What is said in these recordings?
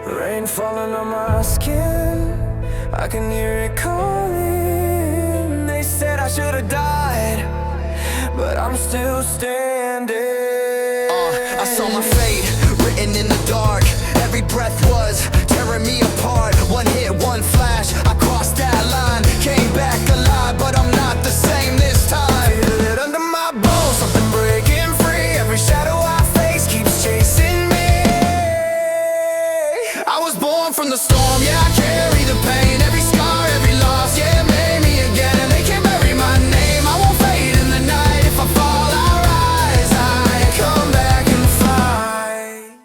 Rain falling on my skin, I can hear it calling. They said I should have died, but I'm still standing. I saw my fate written in the dark. Every breath was tearing me apart. One hit, one flash, I crossed that line. Came back alive, but I'm not the same this time. Feel it under my bones, something breaking free. Every shadow I face keeps chasing me. I was born from the storm, yeah, I carry the pain. Every scar, every loss, yeah, it made me again. And they can't bury my name, I won't fade in the night. If I fall, I rise, I come back and fly.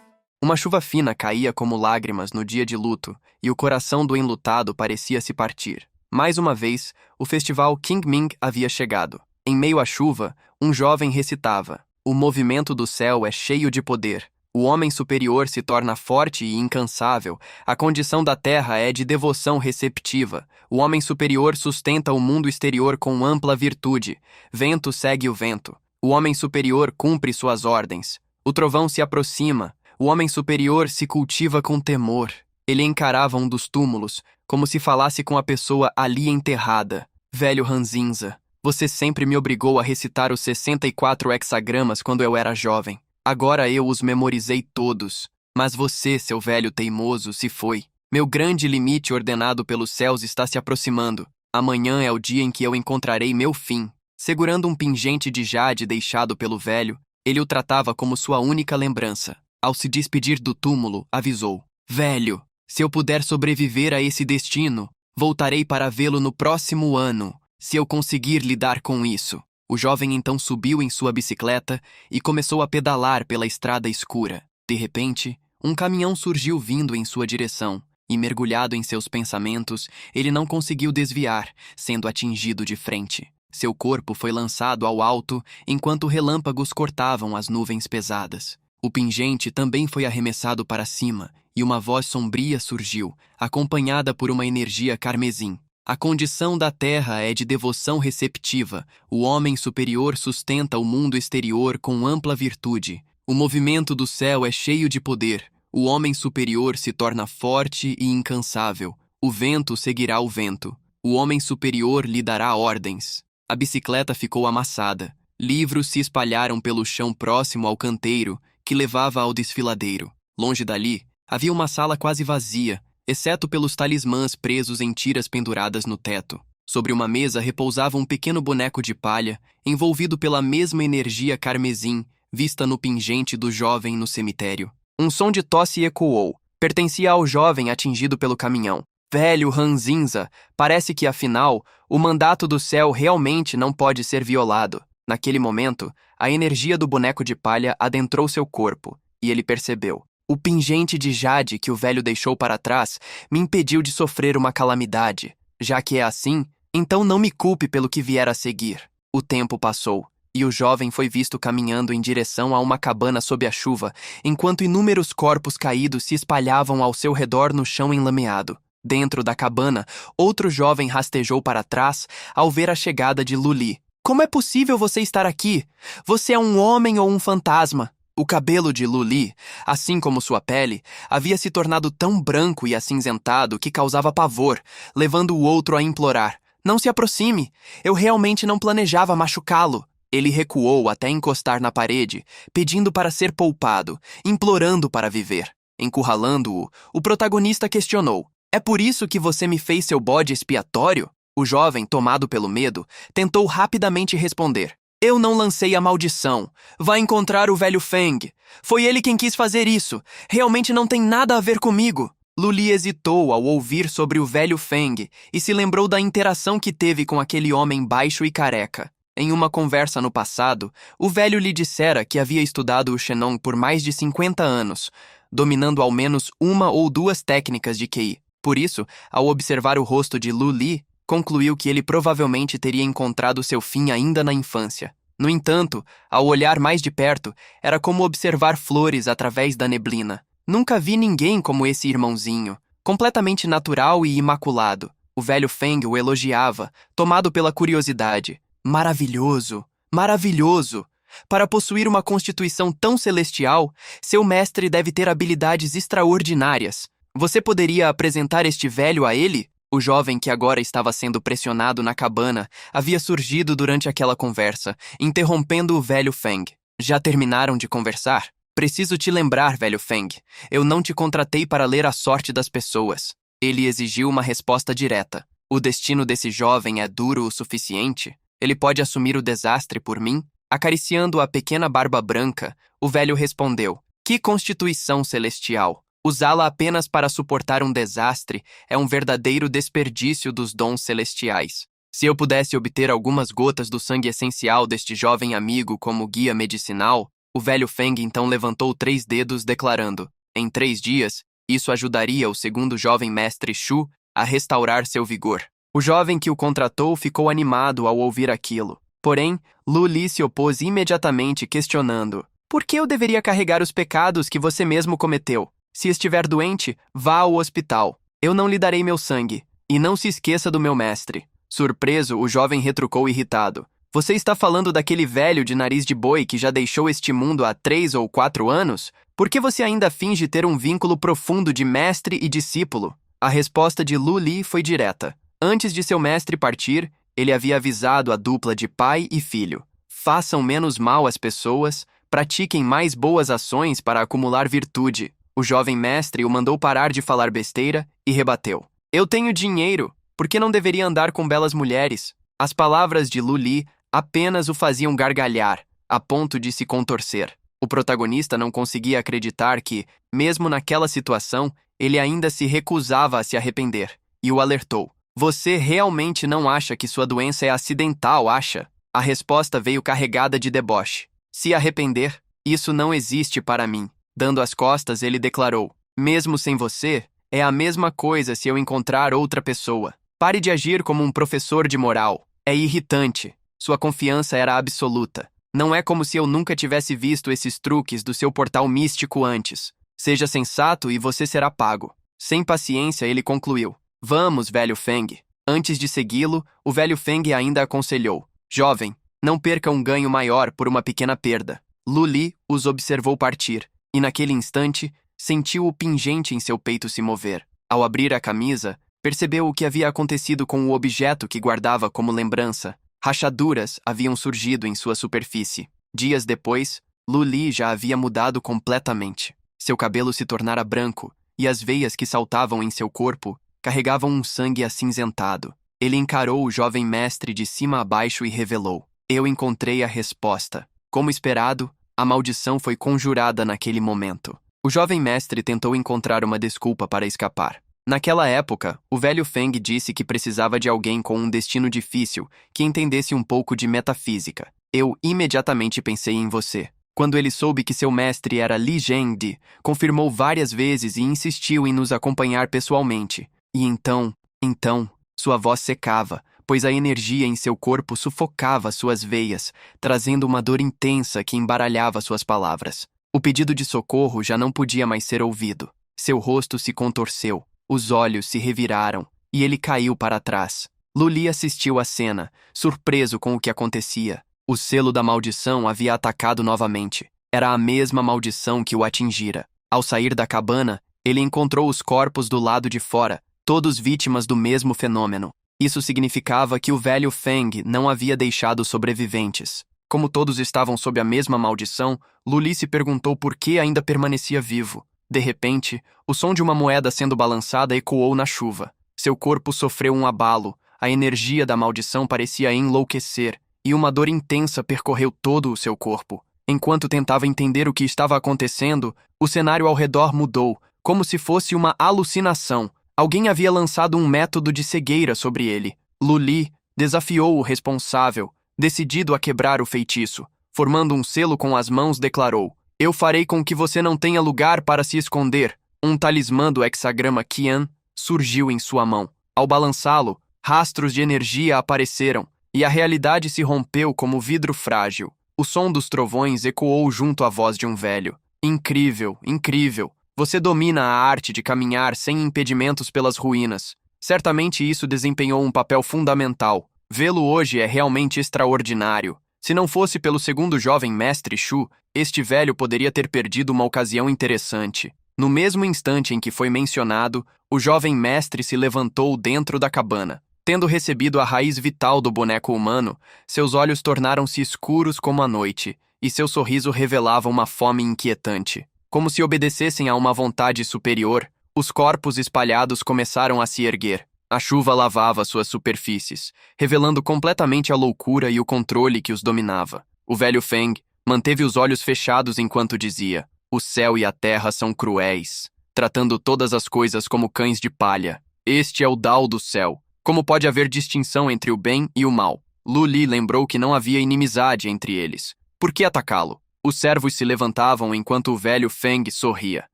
Uma chuva fina caía como lágrimas no dia de luto, e o coração do enlutado parecia se partir. Mais uma vez, o festival Qingming havia chegado. Em meio à chuva, um jovem recitava: "O movimento do céu é cheio de poder. O homem superior se torna forte e incansável. A condição da terra é de devoção receptiva. O homem superior sustenta o mundo exterior com ampla virtude. Vento segue o vento. O homem superior cumpre suas ordens. O trovão se aproxima. O homem superior se cultiva com temor." Ele encarava um dos túmulos, como se falasse com a pessoa ali enterrada. "Velho ranzinza, você sempre me obrigou a recitar os 64 hexagramas quando eu era jovem. Agora eu os memorizei todos. Mas você, seu velho teimoso, se foi. Meu grande limite ordenado pelos céus está se aproximando. Amanhã é o dia em que eu encontrarei meu fim." Segurando um pingente de jade deixado pelo velho, ele o tratava como sua única lembrança. Ao se despedir do túmulo, avisou: "Velho, se eu puder sobreviver a esse destino, voltarei para vê-lo no próximo ano, se eu conseguir lidar com isso." O jovem então subiu em sua bicicleta e começou a pedalar pela estrada escura. De repente, um caminhão surgiu vindo em sua direção, e mergulhado em seus pensamentos, ele não conseguiu desviar, sendo atingido de frente. Seu corpo foi lançado ao alto enquanto relâmpagos cortavam as nuvens pesadas. O pingente também foi arremessado para cima, e uma voz sombria surgiu, acompanhada por uma energia carmesim. "A condição da terra é de devoção receptiva. O homem superior sustenta o mundo exterior com ampla virtude. O movimento do céu é cheio de poder. O homem superior se torna forte e incansável. O vento seguirá o vento. O homem superior lhe dará ordens." A bicicleta ficou amassada. Livros se espalharam pelo chão próximo ao canteiro, que levava ao desfiladeiro. Longe dali, havia uma sala quase vazia, exceto pelos talismãs presos em tiras penduradas no teto. Sobre uma mesa repousava um pequeno boneco de palha, envolvido pela mesma energia carmesim vista no pingente do jovem no cemitério. Um som de tosse ecoou. Pertencia ao jovem atingido pelo caminhão. "Velho ranzinza, parece que, afinal, o mandato do céu realmente não pode ser violado." Naquele momento, a energia do boneco de palha adentrou seu corpo, e ele percebeu: o pingente de jade que o velho deixou para trás me impediu de sofrer uma calamidade. Já que é assim, então não me culpe pelo que vier a seguir. O tempo passou, e o jovem foi visto caminhando em direção a uma cabana sob a chuva, enquanto inúmeros corpos caídos se espalhavam ao seu redor no chão enlameado. Dentro da cabana, outro jovem rastejou para trás ao ver a chegada de Luli. "Como é possível você estar aqui? Você é um homem ou um fantasma?" O cabelo de Luli, assim como sua pele, havia se tornado tão branco e acinzentado que causava pavor, levando o outro a implorar: "Não se aproxime! Eu realmente não planejava machucá-lo." Ele recuou até encostar na parede, pedindo para ser poupado, implorando para viver. Encurralando-o, o protagonista questionou: "É por isso que você me fez seu bode expiatório?" O jovem, tomado pelo medo, tentou rapidamente responder: "Eu não lancei a maldição. Vai encontrar o velho Feng. Foi ele quem quis fazer isso. Realmente não tem nada a ver comigo." Luli hesitou ao ouvir sobre o velho Feng e se lembrou da interação que teve com aquele homem baixo e careca. Em uma conversa no passado, o velho lhe dissera que havia estudado o Shenong por mais de 50 anos, dominando ao menos uma ou duas técnicas de Qi. Por isso, ao observar o rosto de Luli, concluiu que ele provavelmente teria encontrado seu fim ainda na infância. No entanto, ao olhar mais de perto, era como observar flores através da neblina. Nunca vi ninguém como esse irmãozinho, completamente natural e imaculado. O velho Feng o elogiava, tomado pela curiosidade. "Maravilhoso! Maravilhoso! Para possuir uma constituição tão celestial, seu mestre deve ter habilidades extraordinárias. Você poderia apresentar este velho a ele? O jovem que agora estava sendo pressionado na cabana havia surgido durante aquela conversa, interrompendo o velho Feng. Já terminaram de conversar? Preciso te lembrar, velho Feng. Eu não te contratei para ler a sorte das pessoas. Ele exigiu uma resposta direta. O destino desse jovem é duro o suficiente? Ele pode assumir o desastre por mim? Acariciando a pequena barba branca, o velho respondeu: Que constituição celestial! Usá-la apenas para suportar um desastre é um verdadeiro desperdício dos dons celestiais. Se eu pudesse obter algumas gotas do sangue essencial deste jovem amigo como guia medicinal, o velho Feng então levantou 3 dedos declarando: Em 3 dias, isso ajudaria o segundo jovem mestre Shu a restaurar seu vigor. O jovem que o contratou ficou animado ao ouvir aquilo. Porém, Lu Li se opôs imediatamente questionando: Por que eu deveria carregar os pecados que você mesmo cometeu? Se estiver doente, vá ao hospital. Eu não lhe darei meu sangue. E não se esqueça do meu mestre. Surpreso, o jovem retrucou irritado: Você está falando daquele velho de nariz de boi que já deixou este mundo há 3 ou 4 anos? Por que você ainda finge ter um vínculo profundo de mestre e discípulo? A resposta de Lu Li foi direta. Antes de seu mestre partir, ele havia avisado a dupla de pai e filho: Façam menos mal às pessoas, pratiquem mais boas ações para acumular virtude. O jovem mestre o mandou parar de falar besteira e rebateu: Eu tenho dinheiro, por que não deveria andar com belas mulheres? As palavras de Lu Li apenas o faziam gargalhar, a ponto de se contorcer. O protagonista não conseguia acreditar que, mesmo naquela situação, ele ainda se recusava a se arrepender, e o alertou: Você realmente não acha que sua doença é acidental, acha? A resposta veio carregada de deboche: Se arrepender? Isso não existe para mim. Dando as costas, ele declarou: Mesmo sem você, é a mesma coisa se eu encontrar outra pessoa. Pare de agir como um professor de moral. É irritante. Sua confiança era absoluta. Não é como se eu nunca tivesse visto esses truques do seu portal místico antes. Seja sensato e você será pago. Sem paciência, ele concluiu: Vamos, velho Feng. Antes de segui-lo, o velho Feng ainda aconselhou: Jovem, não perca um ganho maior por uma pequena perda. Lu Li os observou partir, e naquele instante, sentiu o pingente em seu peito se mover. Ao abrir a camisa, percebeu o que havia acontecido com o objeto que guardava como lembrança. Rachaduras haviam surgido em sua superfície. Dias depois, Lu Li já havia mudado completamente. Seu cabelo se tornara branco, e as veias que saltavam em seu corpo carregavam um sangue acinzentado. Ele encarou o jovem mestre de cima a baixo e revelou: Eu encontrei a resposta. Como esperado, a maldição foi conjurada naquele momento. O jovem mestre tentou encontrar uma desculpa para escapar. Naquela época, o velho Feng disse que precisava de alguém com um destino difícil que entendesse um pouco de metafísica. Eu imediatamente pensei em você. Quando ele soube que seu mestre era Li Zhengde, confirmou várias vezes e insistiu em nos acompanhar pessoalmente. E então, sua voz secava, pois a energia em seu corpo sufocava suas veias, trazendo uma dor intensa que embaralhava suas palavras. O pedido de socorro já não podia mais ser ouvido. Seu rosto se contorceu, os olhos se reviraram, e ele caiu para trás. Lu Li assistiu à cena, surpreso com o que acontecia. O selo da maldição havia atacado novamente. Era a mesma maldição que o atingira. Ao sair da cabana, ele encontrou os corpos do lado de fora, todos vítimas do mesmo fenômeno. Isso significava que o velho Feng não havia deixado sobreviventes. Como todos estavam sob a mesma maldição, Lu Li se perguntou por que ainda permanecia vivo. De repente, o som de uma moeda sendo balançada ecoou na chuva. Seu corpo sofreu um abalo, a energia da maldição parecia enlouquecer, e uma dor intensa percorreu todo o seu corpo. Enquanto tentava entender o que estava acontecendo, o cenário ao redor mudou, como se fosse uma alucinação. Alguém havia lançado um método de cegueira sobre ele. Lu Li desafiou o responsável, decidido a quebrar o feitiço. Formando um selo com as mãos, declarou: Eu farei com que você não tenha lugar para se esconder. Um talismã do hexagrama Qian surgiu em sua mão. Ao balançá-lo, rastros de energia apareceram, e a realidade se rompeu como vidro frágil. O som dos trovões ecoou junto à voz de um velho. Incrível, incrível. Você domina a arte de caminhar sem impedimentos pelas ruínas. Certamente isso desempenhou um papel fundamental. Vê-lo hoje é realmente extraordinário. Se não fosse pelo segundo jovem mestre Shu, este velho poderia ter perdido uma ocasião interessante. No mesmo instante em que foi mencionado, o jovem mestre se levantou dentro da cabana. Tendo recebido a raiz vital do boneco humano, seus olhos tornaram-se escuros como a noite, e seu sorriso revelava uma fome inquietante. Como se obedecessem a uma vontade superior, os corpos espalhados começaram a se erguer. A chuva lavava suas superfícies, revelando completamente a loucura e o controle que os dominava. O velho Feng manteve os olhos fechados enquanto dizia: "O céu e a terra são cruéis, tratando todas as coisas como cães de palha. Este é o Dao do céu. Como pode haver distinção entre o bem e o mal?" Lu Li lembrou que não havia inimizade entre eles. Por que atacá-lo? Os servos se levantavam enquanto o velho Feng sorria.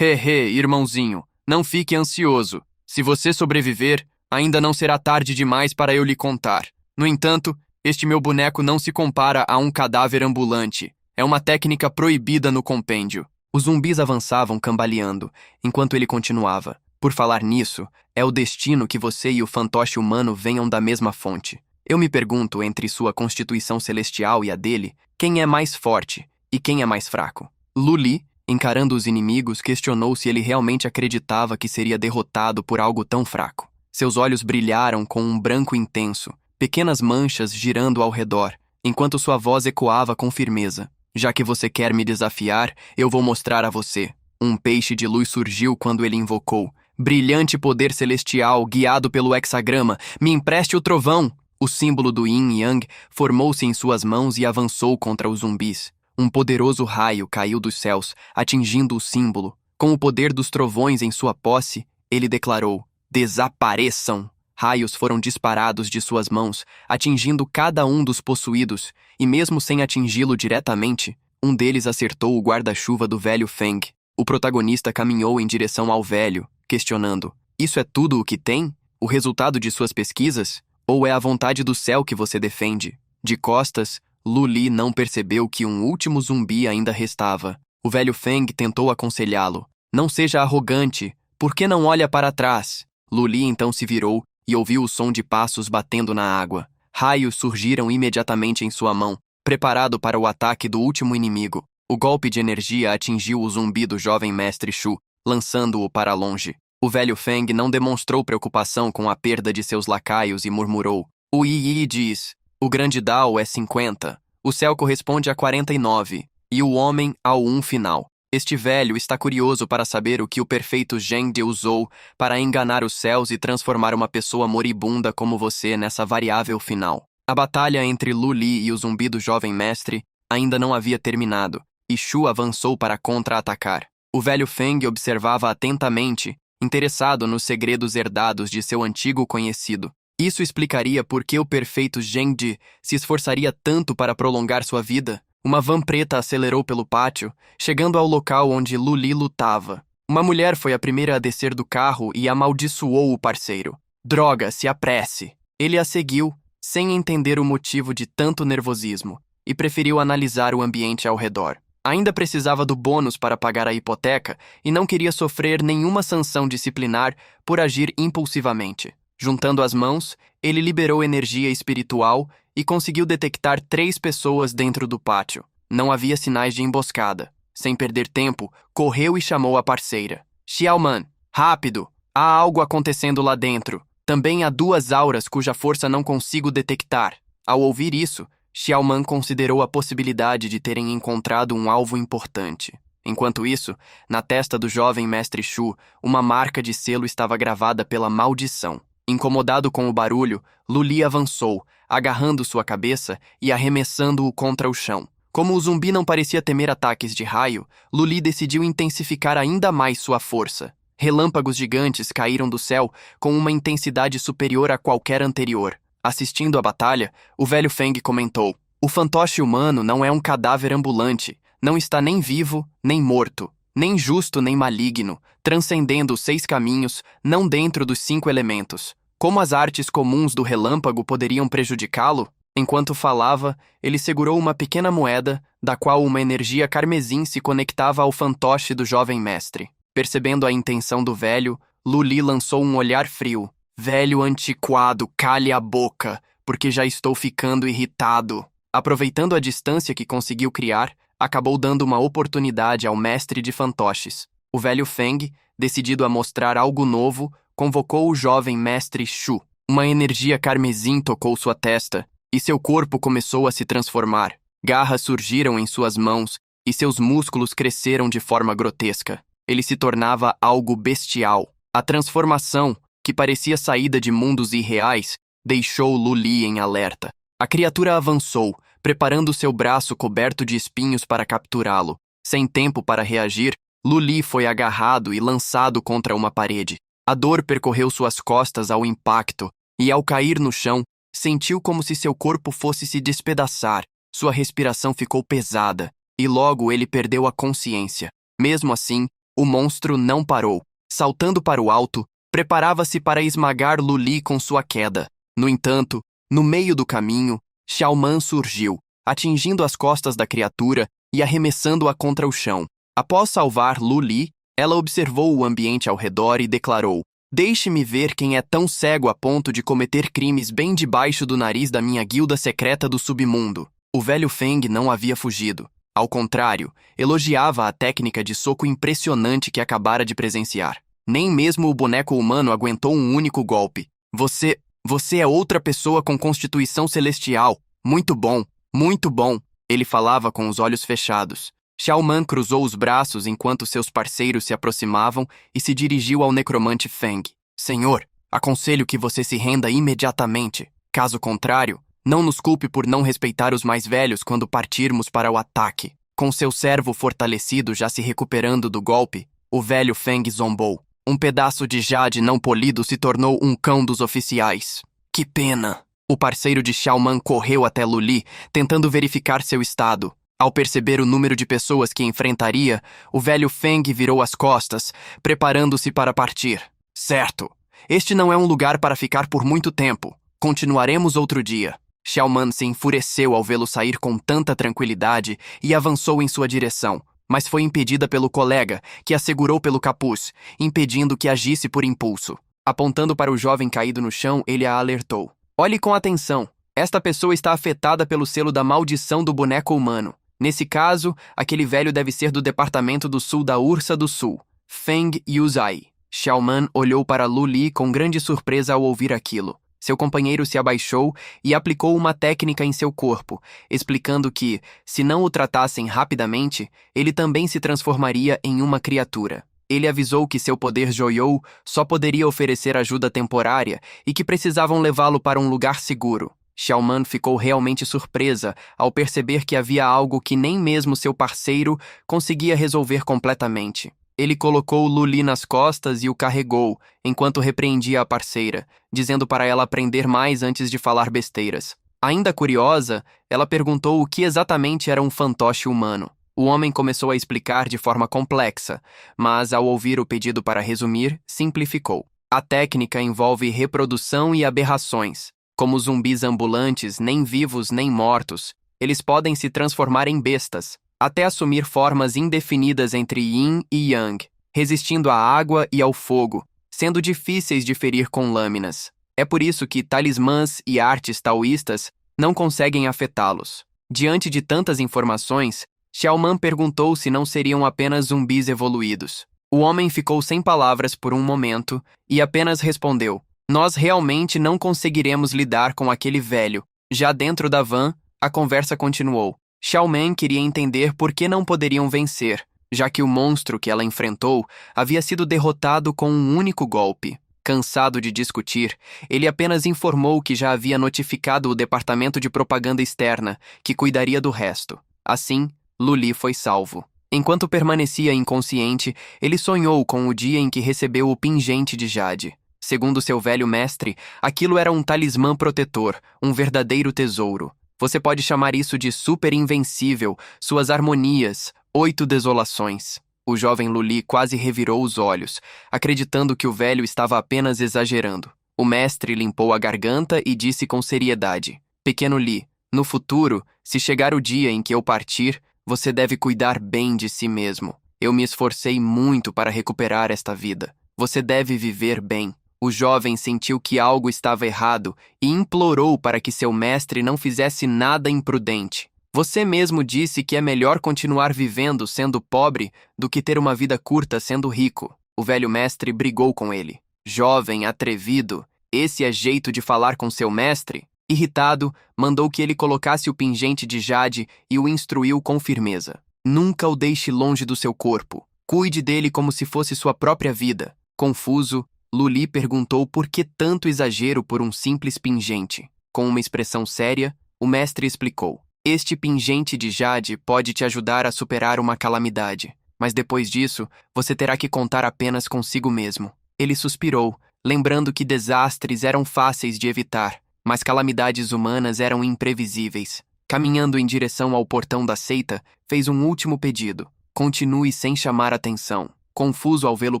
Irmãozinho, não fique ansioso. Se você sobreviver, ainda não será tarde demais para eu lhe contar. No entanto, este meu boneco não se compara a um cadáver ambulante. É uma técnica proibida no compêndio. Os zumbis avançavam cambaleando, enquanto ele continuava. Por falar nisso, é o destino que você e o fantoche humano venham da mesma fonte. Eu me pergunto, entre sua constituição celestial e a dele, quem é mais forte e quem é mais fraco. Lu Li, encarando os inimigos, questionou se ele realmente acreditava que seria derrotado por algo tão fraco. Seus olhos brilharam com um branco intenso, pequenas manchas girando ao redor, enquanto sua voz ecoava com firmeza. Já que você quer me desafiar, eu vou mostrar a você. Um peixe de luz surgiu quando ele invocou. Brilhante poder celestial, guiado pelo hexagrama, me empreste o trovão! O símbolo do Yin e Yang formou-se em suas mãos e avançou contra os zumbis. Um poderoso raio caiu dos céus, atingindo o símbolo. Com o poder dos trovões em sua posse, ele declarou: "Desapareçam!" Raios foram disparados de suas mãos, atingindo cada um dos possuídos, e mesmo sem atingi-lo diretamente, um deles acertou o guarda-chuva do velho Feng. O protagonista caminhou em direção ao velho, questionando: "Isso é tudo o que tem? O resultado de suas pesquisas? Ou é a vontade do céu que você defende?" De costas, Lu Li não percebeu que um último zumbi ainda restava. O velho Feng tentou aconselhá-lo: "Não seja arrogante, por que não olha para trás?" Lu Li então se virou e ouviu o som de passos batendo na água. Raios surgiram imediatamente em sua mão, preparado para o ataque do último inimigo. O golpe de energia atingiu o zumbi do jovem mestre Shu, lançando-o para longe. O velho Feng não demonstrou preocupação com a perda de seus lacaios e murmurou: "O Yi diz, o grande Dao é 50, o céu corresponde a 49, e o homem ao 1 final. Este velho está curioso para saber o que o perfeito Zhengde usou para enganar os céus e transformar uma pessoa moribunda como você nessa variável final." A batalha entre Lu Li e o zumbi do jovem mestre ainda não havia terminado, e Shu avançou para contra-atacar. O velho Feng observava atentamente, interessado nos segredos herdados de seu antigo conhecido. Isso explicaria por que o perfeito Zhengde se esforçaria tanto para prolongar sua vida. Uma van preta acelerou pelo pátio, chegando ao local onde Lu Li lutava. Uma mulher foi a primeira a descer do carro e amaldiçoou o parceiro. "Droga, se apresse!" Ele a seguiu, sem entender o motivo de tanto nervosismo, e preferiu analisar o ambiente ao redor. Ainda precisava do bônus para pagar a hipoteca e não queria sofrer nenhuma sanção disciplinar por agir impulsivamente. Juntando as mãos, ele liberou energia espiritual e conseguiu detectar 3 pessoas dentro do pátio. Não havia sinais de emboscada. Sem perder tempo, correu e chamou a parceira. "Xiaoman, rápido! Há algo acontecendo lá dentro. Também há 2 auras cuja força não consigo detectar." Ao ouvir isso, Xiaoman considerou a possibilidade de terem encontrado um alvo importante. Enquanto isso, na testa do jovem mestre Shu, uma marca de selo estava gravada pela maldição. Incomodado com o barulho, Lu Li avançou, agarrando sua cabeça e arremessando-o contra o chão. Como o zumbi não parecia temer ataques de raio, Lu Li decidiu intensificar ainda mais sua força. Relâmpagos gigantes caíram do céu com uma intensidade superior a qualquer anterior. Assistindo à batalha, o velho Feng comentou: "O fantoche humano não é um cadáver ambulante, não está nem vivo, nem morto, nem justo nem maligno, transcendendo os 6 caminhos, não dentro dos 5 elementos. Como as artes comuns do relâmpago poderiam prejudicá-lo?" Enquanto falava, ele segurou uma pequena moeda, da qual uma energia carmesim se conectava ao fantoche do jovem mestre. Percebendo a intenção do velho, Lu Li lançou um olhar frio. "Velho antiquado, calhe a boca, porque já estou ficando irritado." Aproveitando a distância que conseguiu criar, acabou dando uma oportunidade ao mestre de fantoches. O velho Feng, decidido a mostrar algo novo, convocou o jovem mestre Shu. Uma energia carmesim tocou sua testa, e seu corpo começou a se transformar. Garras surgiram em suas mãos, e seus músculos cresceram de forma grotesca. Ele se tornava algo bestial. A transformação, que parecia saída de mundos irreais, deixou Lu Li em alerta. A criatura avançou, preparando seu braço coberto de espinhos para capturá-lo. Sem tempo para reagir, Lu Li foi agarrado e lançado contra uma parede. A dor percorreu suas costas ao impacto, e ao cair no chão, sentiu como se seu corpo fosse se despedaçar. Sua respiração ficou pesada, e logo ele perdeu a consciência. Mesmo assim, o monstro não parou. Saltando para o alto, preparava-se para esmagar Lu Li com sua queda. No entanto, no meio do caminho, Xiao Man surgiu, atingindo as costas da criatura e arremessando-a contra o chão. Após salvar Lu Li, ela observou o ambiente ao redor e declarou: "Deixe-me ver quem é tão cego a ponto de cometer crimes bem debaixo do nariz da minha guilda secreta do submundo." O velho Feng não havia fugido. Ao contrário, elogiava a técnica de soco impressionante que acabara de presenciar. Nem mesmo o boneco humano aguentou um único golpe. Você é outra pessoa com constituição celestial. Muito bom, muito bom." Ele falava com os olhos fechados. Xiao Man cruzou os braços enquanto seus parceiros se aproximavam e se dirigiu ao necromante Feng. "Senhor, aconselho que você se renda imediatamente. Caso contrário, não nos culpe por não respeitar os mais velhos quando partirmos para o ataque." Com seu servo fortalecido já se recuperando do golpe, o velho Feng zombou. Um pedaço de jade não polido se tornou um cão dos oficiais. Que pena! O parceiro de Xiao Man correu até Lu Li, tentando verificar seu estado. Ao perceber o número de pessoas que enfrentaria, o velho Feng virou as costas, preparando-se para partir. "Certo. Este não é um lugar para ficar por muito tempo. Continuaremos outro dia." Xiao Man se enfureceu ao vê-lo sair com tanta tranquilidade e avançou em sua direção, mas foi impedida pelo colega, que a segurou pelo capuz, impedindo que agisse por impulso. Apontando para o jovem caído no chão, ele a alertou: "Olhe com atenção. Esta pessoa está afetada pelo selo da maldição do boneco humano. Nesse caso, aquele velho deve ser do departamento do sul da Ursa do Sul, Feng Yuzai." Xiao Man olhou para Lu Li com grande surpresa ao ouvir aquilo. Seu companheiro se abaixou e aplicou uma técnica em seu corpo, explicando que, se não o tratassem rapidamente, ele também se transformaria em uma criatura. Ele avisou que seu poder Joyou só poderia oferecer ajuda temporária e que precisavam levá-lo para um lugar seguro. Xiao Man ficou realmente surpresa ao perceber que havia algo que nem mesmo seu parceiro conseguia resolver completamente. Ele colocou Lu Li nas costas e o carregou, enquanto repreendia a parceira, dizendo para ela aprender mais antes de falar besteiras. Ainda curiosa, ela perguntou o que exatamente era um fantoche humano. O homem começou a explicar de forma complexa, mas ao ouvir o pedido para resumir, simplificou. A técnica envolve reprodução e aberrações. Como zumbis ambulantes, nem vivos nem mortos, eles podem se transformar em bestas, até assumir formas indefinidas entre yin e yang, resistindo à água e ao fogo, sendo difíceis de ferir com lâminas. É por isso que talismãs e artes taoístas não conseguem afetá-los. Diante de tantas informações, Xiao Man perguntou se não seriam apenas zumbis evoluídos. O homem ficou sem palavras por um momento e apenas respondeu: "Nós realmente não conseguiremos lidar com aquele velho." Já dentro da van, a conversa continuou. Xiao Man queria entender por que não poderiam vencer, já que o monstro que ela enfrentou havia sido derrotado com um único golpe. Cansado de discutir, ele apenas informou que já havia notificado o departamento de propaganda externa, que cuidaria do resto. Assim, Lu Li foi salvo. Enquanto permanecia inconsciente, ele sonhou com o dia em que recebeu o pingente de jade. Segundo seu velho mestre, aquilo era um talismã protetor, um verdadeiro tesouro. Você pode chamar isso de super invencível, suas harmonias, 8 desolações. O jovem Lu Li quase revirou os olhos, acreditando que o velho estava apenas exagerando. O mestre limpou a garganta e disse com seriedade: "Pequeno Li, no futuro, se chegar o dia em que eu partir, você deve cuidar bem de si mesmo. Eu me esforcei muito para recuperar esta vida. Você deve viver bem." O jovem sentiu que algo estava errado e implorou para que seu mestre não fizesse nada imprudente. Você mesmo disse que é melhor continuar vivendo sendo pobre do que ter uma vida curta sendo rico. O velho mestre brigou com ele. Jovem, atrevido, esse é jeito de falar com seu mestre? Irritado, mandou que ele colocasse o pingente de jade e o instruiu com firmeza. Nunca o deixe longe do seu corpo. Cuide dele como se fosse sua própria vida. Confuso, Lu Li perguntou por que tanto exagero por um simples pingente. Com uma expressão séria, o mestre explicou. Este pingente de jade pode te ajudar a superar uma calamidade, mas depois disso, você terá que contar apenas consigo mesmo. Ele suspirou, lembrando que desastres eram fáceis de evitar, mas calamidades humanas eram imprevisíveis. Caminhando em direção ao portão da seita, fez um último pedido. Continue sem chamar atenção. Confuso ao vê-lo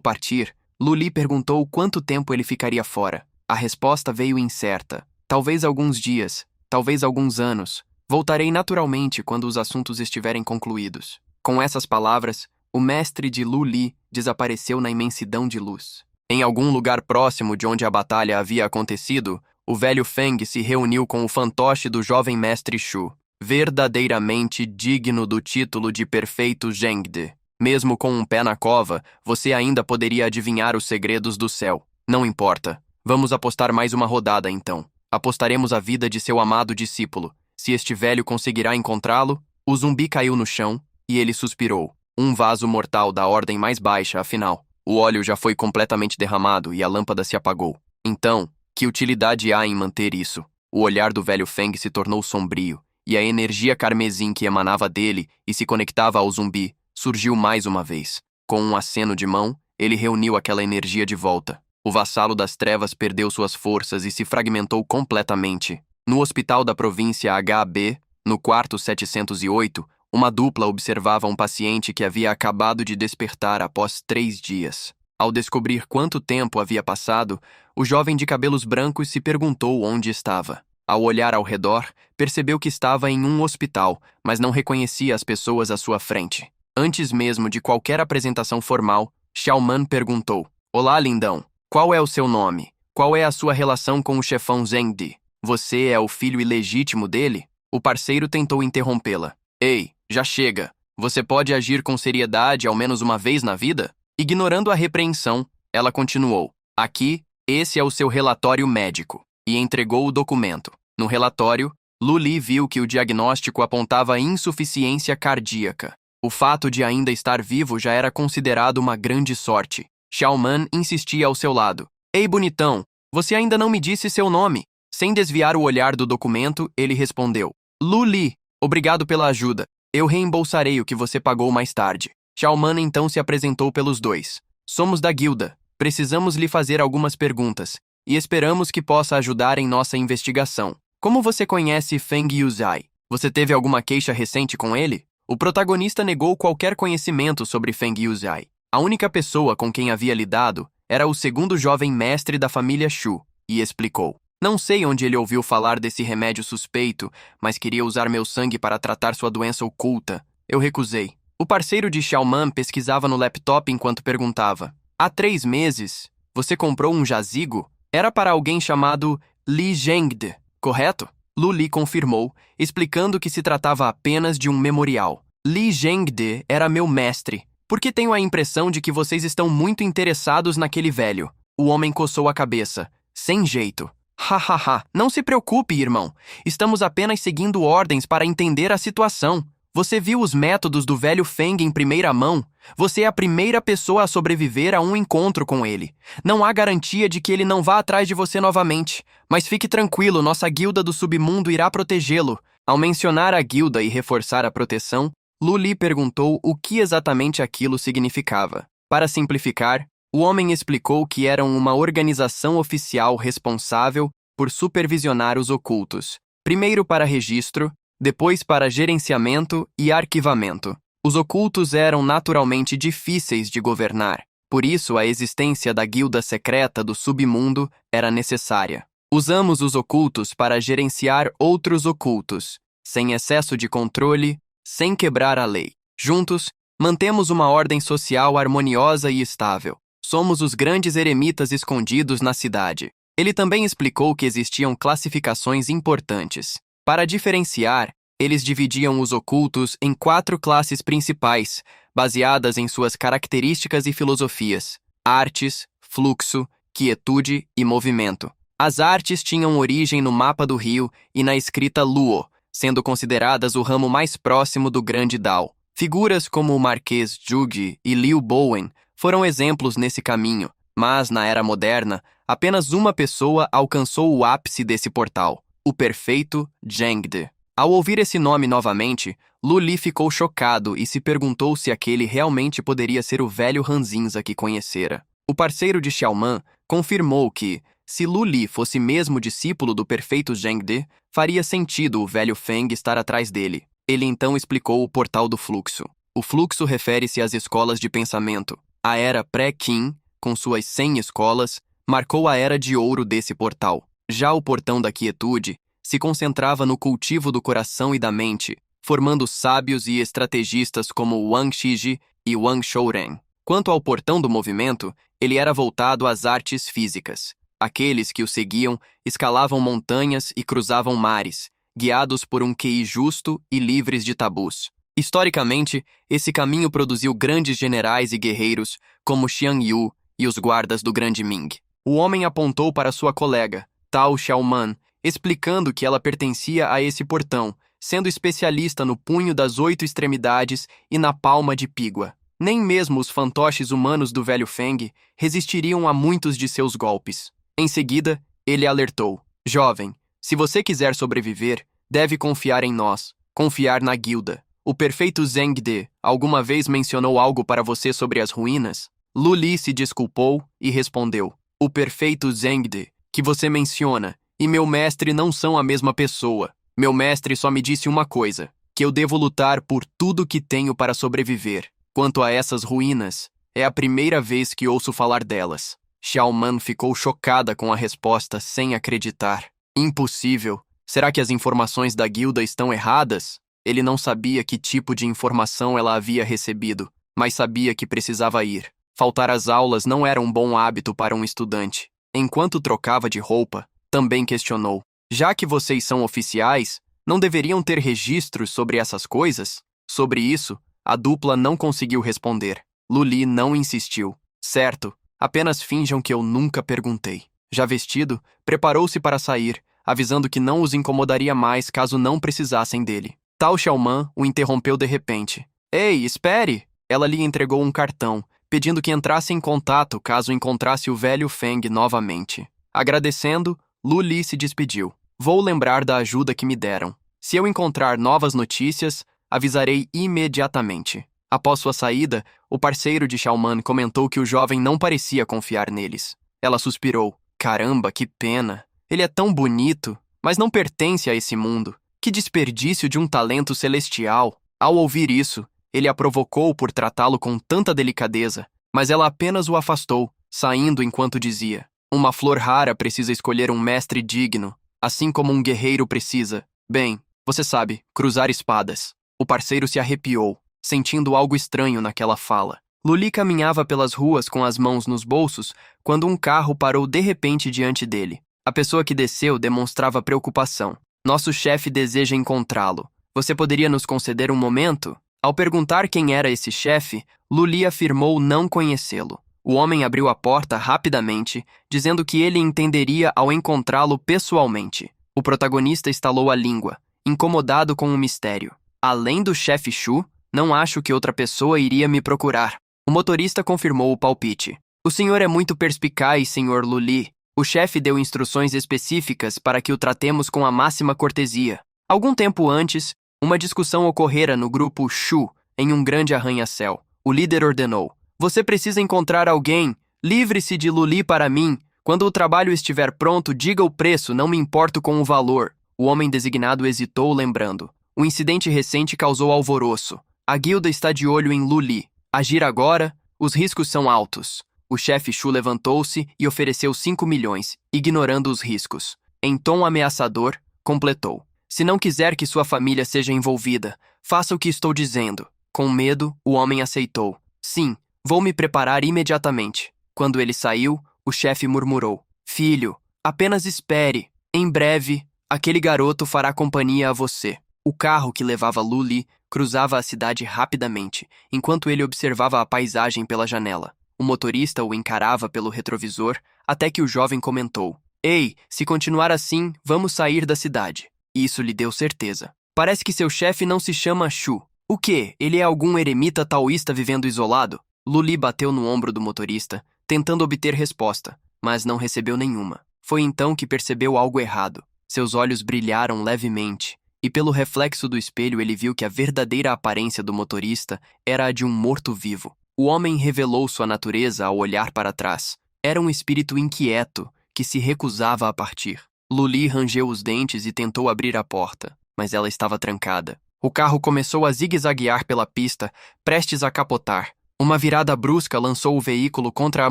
partir, Lu Li perguntou quanto tempo ele ficaria fora. A resposta veio incerta. Talvez alguns dias, talvez alguns anos. Voltarei naturalmente quando os assuntos estiverem concluídos. Com essas palavras, o mestre de Lu Li desapareceu na imensidão de luz. Em algum lugar próximo de onde a batalha havia acontecido, o velho Feng se reuniu com o fantoche do jovem mestre Shu, verdadeiramente digno do título de perfeito Zhengde. Mesmo com um pé na cova, você ainda poderia adivinhar os segredos do céu. Não importa. Vamos apostar mais uma rodada, então. Apostaremos a vida de seu amado discípulo. Se este velho conseguirá encontrá-lo, o zumbi caiu no chão e ele suspirou. Um vaso mortal da ordem mais baixa, afinal. O óleo já foi completamente derramado e a lâmpada se apagou. Então, que utilidade há em manter isso? O olhar do velho Feng se tornou sombrio, e a energia carmesim que emanava dele e se conectava ao zumbi surgiu mais uma vez. Com um aceno de mão, ele reuniu aquela energia de volta. O vassalo das trevas perdeu suas forças e se fragmentou completamente. No hospital da província HB, no quarto 708, uma dupla observava um paciente que havia acabado de despertar após 3 dias. Ao descobrir quanto tempo havia passado, o jovem de cabelos brancos se perguntou onde estava. Ao olhar ao redor, percebeu que estava em um hospital, mas não reconhecia as pessoas à sua frente. Antes mesmo de qualquer apresentação formal, Xiao Man perguntou: Olá, lindão. Qual é o seu nome? Qual é a sua relação com o chefão Zhengde? Você é o filho ilegítimo dele? O parceiro tentou interrompê-la. Ei, já chega. Você pode agir com seriedade ao menos uma vez na vida? Ignorando a repreensão, ela continuou. Aqui, esse é o seu relatório médico. E entregou o documento. No relatório, Lu Li viu que o diagnóstico apontava insuficiência cardíaca. O fato de ainda estar vivo já era considerado uma grande sorte. Xiao Man insistia ao seu lado. Ei, bonitão, você ainda não me disse seu nome. Sem desviar o olhar do documento, ele respondeu. Lu Li, obrigado pela ajuda. Eu reembolsarei o que você pagou mais tarde. Xiao Man então se apresentou pelos dois. Somos da guilda. Precisamos lhe fazer algumas perguntas. E esperamos que possa ajudar em nossa investigação. Como você conhece Feng Yuzai? Você teve alguma queixa recente com ele? O protagonista negou qualquer conhecimento sobre Feng Yuzai. A única pessoa com quem havia lidado era o segundo jovem mestre da família Shu, e explicou. Não sei onde ele ouviu falar desse remédio suspeito, mas queria usar meu sangue para tratar sua doença oculta. Eu recusei. O parceiro de Xiao Man pesquisava no laptop enquanto perguntava. Há 3 meses, você comprou um jazigo? Era para alguém chamado Li Zhengde, correto? Lu Li confirmou, explicando que se tratava apenas de um memorial. Li Zhengde era meu mestre. Porque tenho a impressão de que vocês estão muito interessados naquele velho. O homem coçou a cabeça. Sem jeito. Hahaha, não se preocupe, irmão. Estamos apenas seguindo ordens para entender a situação. Você viu os métodos do velho Feng em primeira mão? Você é a primeira pessoa a sobreviver a um encontro com ele. Não há garantia de que ele não vá atrás de você novamente. Mas fique tranquilo, nossa guilda do submundo irá protegê-lo. Ao mencionar a guilda e reforçar a proteção, Lu Li perguntou o que exatamente aquilo significava. Para simplificar, o homem explicou que eram uma organização oficial responsável por supervisionar os ocultos. Primeiro para registro, depois para gerenciamento e arquivamento. Os ocultos eram naturalmente difíceis de governar, por isso a existência da guilda secreta do submundo era necessária. Usamos os ocultos para gerenciar outros ocultos, sem excesso de controle, sem quebrar a lei. Juntos, mantemos uma ordem social harmoniosa e estável. Somos os grandes eremitas escondidos na cidade. Ele também explicou que existiam classificações importantes. Para diferenciar, eles dividiam os ocultos em 4 classes principais, baseadas em suas características e filosofias: artes, fluxo, quietude e movimento. As artes tinham origem no mapa do rio e na escrita Luo, sendo consideradas o ramo mais próximo do grande Dao. Figuras como o Marquês Zhuge e Liu Bowen foram exemplos nesse caminho, mas, na era moderna, apenas uma pessoa alcançou o ápice desse portal: o perfeito Zhengde. Ao ouvir esse nome novamente, Lu Li ficou chocado e se perguntou se aquele realmente poderia ser o velho Ranzinza que conhecera. O parceiro de Xiaoman confirmou que, se Lu Li fosse mesmo discípulo do perfeito Zhengde, faria sentido o velho Feng estar atrás dele. Ele então explicou o portal do fluxo. O fluxo refere-se às escolas de pensamento. A era pré-Qin, com suas 100 escolas, marcou a era de ouro desse portal. Já o portão da quietude se concentrava no cultivo do coração e da mente, formando sábios e estrategistas como Wang Shiji e Wang Shouren. Quanto ao portão do movimento, ele era voltado às artes físicas. Aqueles que o seguiam escalavam montanhas e cruzavam mares, guiados por um QI justo e livres de tabus. Historicamente, esse caminho produziu grandes generais e guerreiros como Xiang Yu e os guardas do Grande Ming. O homem apontou para sua colega, Tao Xiaoman, explicando que ela pertencia a esse portão, sendo especialista no punho das 8 extremidades e na palma de pígua. Nem mesmo os fantoches humanos do velho Feng resistiriam a muitos de seus golpes. Em seguida, ele alertou: "Jovem, se você quiser sobreviver, deve confiar em nós, confiar na guilda. O perfeito Zhengde alguma vez mencionou algo para você sobre as ruínas?" Lu Li se desculpou e respondeu: "O perfeito Zhengde, que você menciona, e meu mestre não são a mesma pessoa. Meu mestre só me disse uma coisa: que eu devo lutar por tudo que tenho para sobreviver. Quanto a essas ruínas, é a primeira vez que ouço falar delas." Xiaoman ficou chocada com a resposta sem acreditar. Impossível. Será que as informações da guilda estão erradas? Ele não sabia que tipo de informação ela havia recebido, mas sabia que precisava ir. Faltar às aulas não era um bom hábito para um estudante. Enquanto trocava de roupa, também questionou: "Já que vocês são oficiais, não deveriam ter registros sobre essas coisas?" Sobre isso, a dupla não conseguiu responder. Lu Li não insistiu. "Certo, apenas finjam que eu nunca perguntei." Já vestido, preparou-se para sair, avisando que não os incomodaria mais caso não precisassem dele. Tao Xiaoman o interrompeu de repente. "Ei, espere!" Ela lhe entregou um cartão, pedindo que entrasse em contato caso encontrasse o velho Feng novamente. Agradecendo, Lu Li se despediu. "Vou lembrar da ajuda que me deram. Se eu encontrar novas notícias, avisarei imediatamente." Após sua saída, o parceiro de Xiaoman comentou que o jovem não parecia confiar neles. Ela suspirou. "Caramba, que pena. Ele é tão bonito, mas não pertence a esse mundo. Que desperdício de um talento celestial." Ao ouvir isso, ele a provocou por tratá-lo com tanta delicadeza, mas ela apenas o afastou, saindo enquanto dizia: "Uma flor rara precisa escolher um mestre digno, assim como um guerreiro precisa, bem, você sabe, cruzar espadas." O parceiro se arrepiou, sentindo algo estranho naquela fala. Lu Li caminhava pelas ruas com as mãos nos bolsos quando um carro parou de repente diante dele. A pessoa que desceu demonstrava preocupação. "Nosso chefe deseja encontrá-lo. Você poderia nos conceder um momento?" Ao perguntar quem era esse chefe, Lu Li afirmou não conhecê-lo. O homem abriu a porta rapidamente, dizendo que ele entenderia ao encontrá-lo pessoalmente. O protagonista estalou a língua, incomodado com o mistério. "Além do chefe Shu, não acho que outra pessoa iria me procurar." O motorista confirmou o palpite. "O senhor é muito perspicaz, senhor Lu Li. O chefe deu instruções específicas para que o tratemos com a máxima cortesia." Algum tempo antes, uma discussão ocorrera no grupo Shu, em um grande arranha-céu. O líder ordenou: "Você precisa encontrar alguém. Livre-se de Lu Li para mim. Quando o trabalho estiver pronto, diga o preço, não me importo com o valor." O homem designado hesitou, lembrando: "O incidente recente causou alvoroço. A guilda está de olho em Lu Li. Agir agora, os riscos são altos." O chefe Shu levantou-se e ofereceu 5 milhões, ignorando os riscos. Em tom ameaçador, completou: "Se não quiser que sua família seja envolvida, faça o que estou dizendo." Com medo, o homem aceitou. "Sim, vou me preparar imediatamente." Quando ele saiu, o chefe murmurou: Filho, apenas espere. Em breve, aquele garoto fará companhia a você. O carro que levava Luli cruzava a cidade rapidamente, enquanto ele observava a paisagem pela janela. O motorista o encarava pelo retrovisor, até que o jovem comentou: Ei, se continuar assim, vamos sair da cidade. Isso lhe deu certeza. Parece que seu chefe não se chama Shu. O quê? Ele é algum eremita taoísta vivendo isolado? Luli bateu no ombro do motorista, tentando obter resposta, mas não recebeu nenhuma. Foi então que percebeu algo errado. Seus olhos brilharam levemente, e pelo reflexo do espelho ele viu que a verdadeira aparência do motorista era a de um morto-vivo. O homem revelou sua natureza ao olhar para trás. Era um espírito inquieto, que se recusava a partir. Luli rangeu os dentes e tentou abrir a porta, mas ela estava trancada. O carro começou a zigue-zaguear pela pista, prestes a capotar. Uma virada brusca lançou o veículo contra a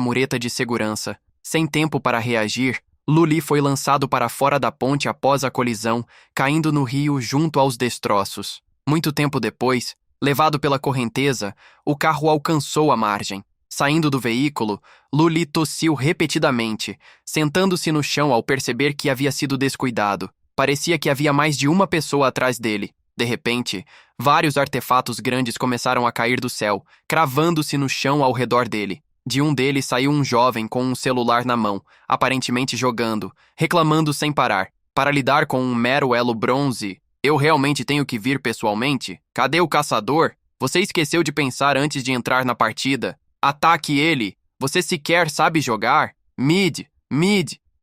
mureta de segurança. Sem tempo para reagir, Luli foi lançado para fora da ponte após a colisão, caindo no rio junto aos destroços. Muito tempo depois, levado pela correnteza, o carro alcançou a margem. Saindo do veículo, Luli tossiu repetidamente, sentando-se no chão ao perceber que havia sido descuidado. Parecia que havia mais de uma pessoa atrás dele. De repente, vários artefatos grandes começaram a cair do céu, cravando-se no chão ao redor dele. De um deles saiu um jovem com um celular na mão, aparentemente jogando, reclamando sem parar. Para lidar com um mero elo bronze, eu realmente tenho que vir pessoalmente? Cadê o caçador? Você esqueceu de pensar antes de entrar na partida. Ataque ele! Você sequer sabe jogar? Mid,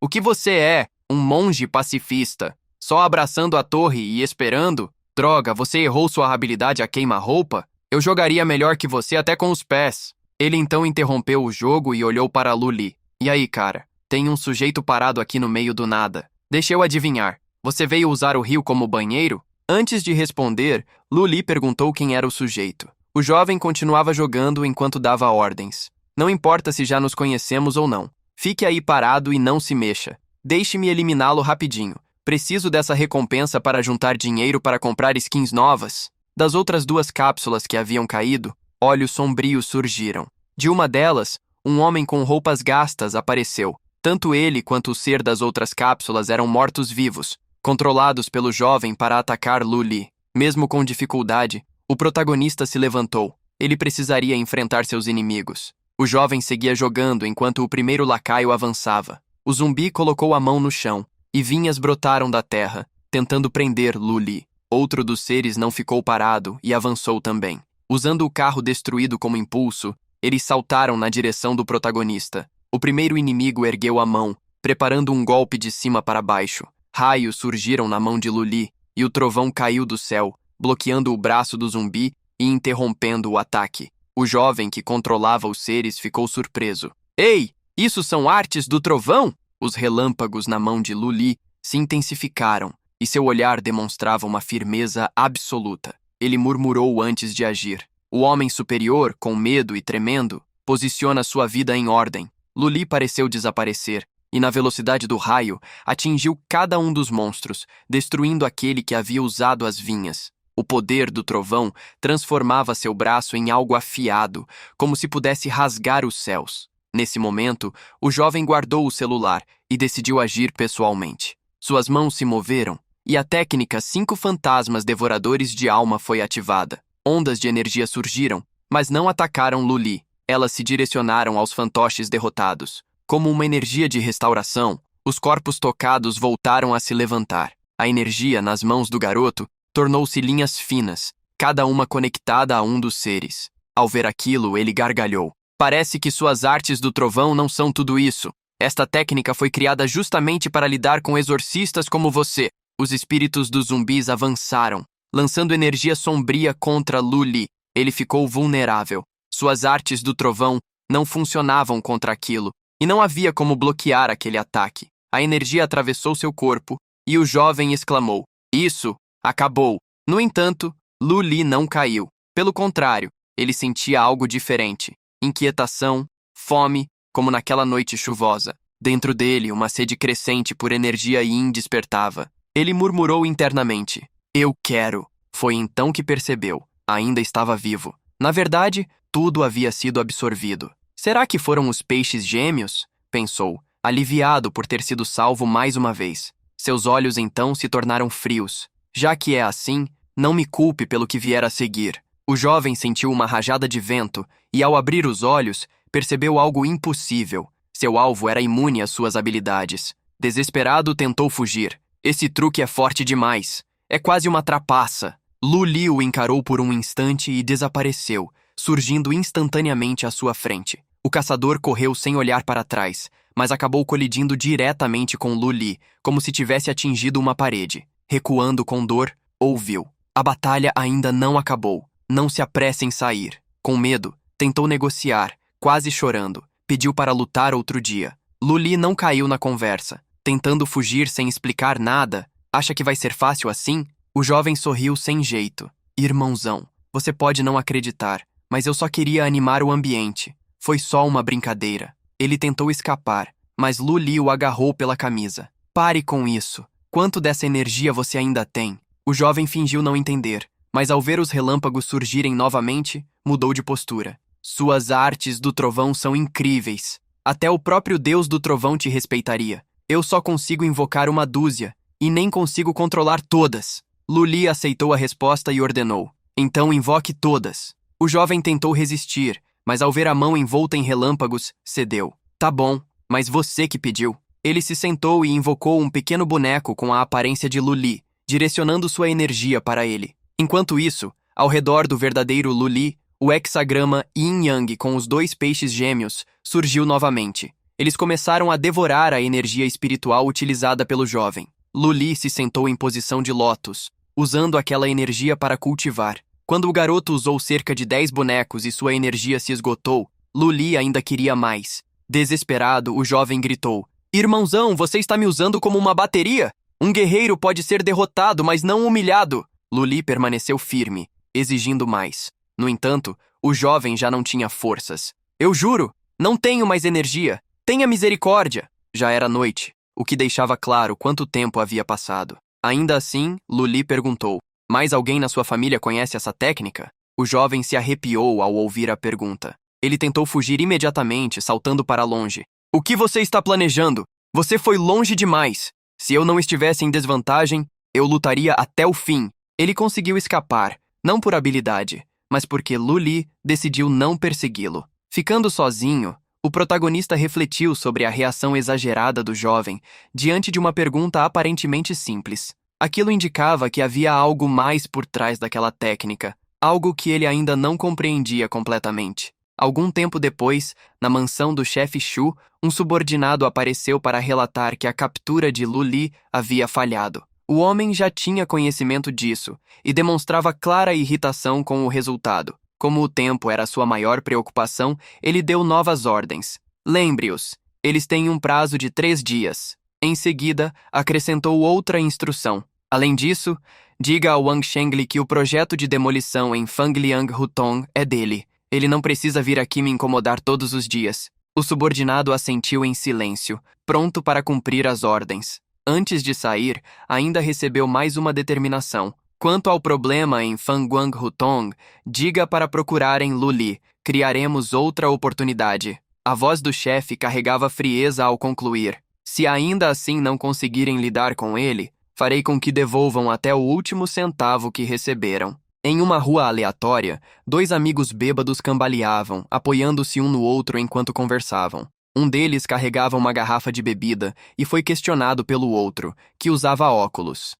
o que você é? Um monge pacifista? Só abraçando a torre e esperando? Droga, você errou sua habilidade a queima-roupa? Eu jogaria melhor que você até com os pés. Ele então interrompeu o jogo e olhou para Luli. E aí, cara? Tem um sujeito parado aqui no meio do nada. Deixa eu adivinhar. Você veio usar o rio como banheiro? Antes de responder, Luli perguntou quem era o sujeito. O jovem continuava jogando enquanto dava ordens. Não importa se já nos conhecemos ou não. Fique aí parado e não se mexa. Deixe-me eliminá-lo rapidinho. Preciso dessa recompensa para juntar dinheiro para comprar skins novas. Das outras duas cápsulas que haviam caído, olhos sombrios surgiram. De uma delas, um homem com roupas gastas apareceu. Tanto ele quanto o ser das outras cápsulas eram mortos-vivos, controlados pelo jovem para atacar Luli. Mesmo com dificuldade, o protagonista se levantou. Ele precisaria enfrentar seus inimigos. O jovem seguia jogando enquanto o primeiro lacaio avançava. O zumbi colocou a mão no chão, e vinhas brotaram da terra, tentando prender Luli. Outro dos seres não ficou parado e avançou também. Usando o carro destruído como impulso, eles saltaram na direção do protagonista. O primeiro inimigo ergueu a mão, preparando um golpe de cima para baixo. Raios surgiram na mão de Luli, e o trovão caiu do céu, bloqueando o braço do zumbi e interrompendo o ataque. O jovem que controlava os seres ficou surpreso. Ei, isso são artes do trovão? Os relâmpagos na mão de Luli se intensificaram, e seu olhar demonstrava uma firmeza absoluta. Ele murmurou antes de agir. O homem superior, com medo e tremendo, posiciona sua vida em ordem. Luli pareceu desaparecer, e na velocidade do raio, atingiu cada um dos monstros, destruindo aquele que havia usado as vinhas. O poder do trovão transformava seu braço em algo afiado, como se pudesse rasgar os céus. Nesse momento, o jovem guardou o celular e decidiu agir pessoalmente. Suas mãos se moveram, e a técnica 5 fantasmas devoradores de alma foi ativada. Ondas de energia surgiram, mas não atacaram Luli. Elas se direcionaram aos fantoches derrotados. Como uma energia de restauração, os corpos tocados voltaram a se levantar. A energia nas mãos do garoto tornou-se linhas finas, cada uma conectada a um dos seres. Ao ver aquilo, ele gargalhou. Parece que suas artes do trovão não são tudo isso. Esta técnica foi criada justamente para lidar com exorcistas como você. Os espíritos dos zumbis avançaram, lançando energia sombria contra Luli. Ele ficou vulnerável. Suas artes do trovão não funcionavam contra aquilo, e não havia como bloquear aquele ataque. A energia atravessou seu corpo, e o jovem exclamou: Isso acabou. No entanto, Luli não caiu. Pelo contrário, ele sentia algo diferente. Inquietação, fome, como naquela noite chuvosa. Dentro dele, uma sede crescente por energia yin despertava. Ele murmurou internamente: Eu quero. Foi então que percebeu. Ainda estava vivo. Na verdade, tudo havia sido absorvido. Será que foram os peixes gêmeos? Pensou, aliviado por ter sido salvo mais uma vez. Seus olhos então se tornaram frios. Já que é assim, não me culpe pelo que vier a seguir. O jovem sentiu uma rajada de vento e, ao abrir os olhos, percebeu algo impossível. Seu alvo era imune às suas habilidades. Desesperado, tentou fugir. Esse truque é forte demais. É quase uma trapaça. Lu Li o encarou por um instante e desapareceu, surgindo instantaneamente à sua frente. O caçador correu sem olhar para trás, mas acabou colidindo diretamente com Lu Li, como se tivesse atingido uma parede. Recuando com dor, ouviu. A batalha ainda não acabou. Não se apresse em sair. Com medo, tentou negociar, quase chorando. Pediu para lutar outro dia. Lu Li não caiu na conversa. Tentando fugir sem explicar nada. Acha que vai ser fácil assim? O jovem sorriu sem jeito. Irmãozão, você pode não acreditar, mas eu só queria animar o ambiente. Foi só uma brincadeira. Ele tentou escapar, mas Lu Li o agarrou pela camisa. Pare com isso. Quanto dessa energia você ainda tem? O jovem fingiu não entender, mas ao ver os relâmpagos surgirem novamente, mudou de postura. Suas artes do trovão são incríveis. Até o próprio Deus do trovão te respeitaria. Eu só consigo invocar uma dúzia, e nem consigo controlar todas. Lu Li aceitou a resposta e ordenou. Então invoque todas. O jovem tentou resistir, mas ao ver a mão envolta em relâmpagos, cedeu. Tá bom, mas você que pediu. Ele se sentou e invocou um pequeno boneco com a aparência de Lu Li, direcionando sua energia para ele. Enquanto isso, ao redor do verdadeiro Lu Li, o hexagrama Yin-Yang com os dois peixes gêmeos surgiu novamente. Eles começaram a devorar a energia espiritual utilizada pelo jovem. Lu Li se sentou em posição de lótus, usando aquela energia para cultivar. Quando o garoto usou cerca de 10 bonecos e sua energia se esgotou, Lu Li ainda queria mais. Desesperado, o jovem gritou: Irmãozão, você está me usando como uma bateria? Um guerreiro pode ser derrotado, mas não humilhado. Lu Li permaneceu firme, exigindo mais. No entanto, o jovem já não tinha forças. Eu juro, não tenho mais energia. Tenha misericórdia. Já era noite, o que deixava claro quanto tempo havia passado. Ainda assim, Lu Li perguntou: mais alguém na sua família conhece essa técnica? O jovem se arrepiou ao ouvir a pergunta. Ele tentou fugir imediatamente, saltando para longe. O que você está planejando? Você foi longe demais. Se eu não estivesse em desvantagem, eu lutaria até o fim. Ele conseguiu escapar, não por habilidade, mas porque Lu Li decidiu não persegui-lo. Ficando sozinho, o protagonista refletiu sobre a reação exagerada do jovem diante de uma pergunta aparentemente simples. Aquilo indicava que havia algo mais por trás daquela técnica, algo que ele ainda não compreendia completamente. Algum tempo depois, na mansão do chefe Shu, um subordinado apareceu para relatar que a captura de Lu Li havia falhado. O homem já tinha conhecimento disso e demonstrava clara irritação com o resultado. Como o tempo era sua maior preocupação, ele deu novas ordens. Lembre-os, eles têm um prazo de 3 dias. Em seguida, acrescentou outra instrução. Além disso, diga ao Wang Shengli que o projeto de demolição em Fangliang Hutong é dele. Ele não precisa vir aqui me incomodar todos os dias. O subordinado assentiu em silêncio, pronto para cumprir as ordens. Antes de sair, ainda recebeu mais uma determinação. Quanto ao problema em Fanguang Hutong, diga para procurarem Lu Li. Criaremos outra oportunidade. A voz do chefe carregava frieza ao concluir. Se ainda assim não conseguirem lidar com ele, farei com que devolvam até o último centavo que receberam. Em uma rua aleatória, 2 amigos bêbados cambaleavam, apoiando-se um no outro enquanto conversavam. Um deles carregava uma garrafa de bebida e foi questionado pelo outro, que usava óculos.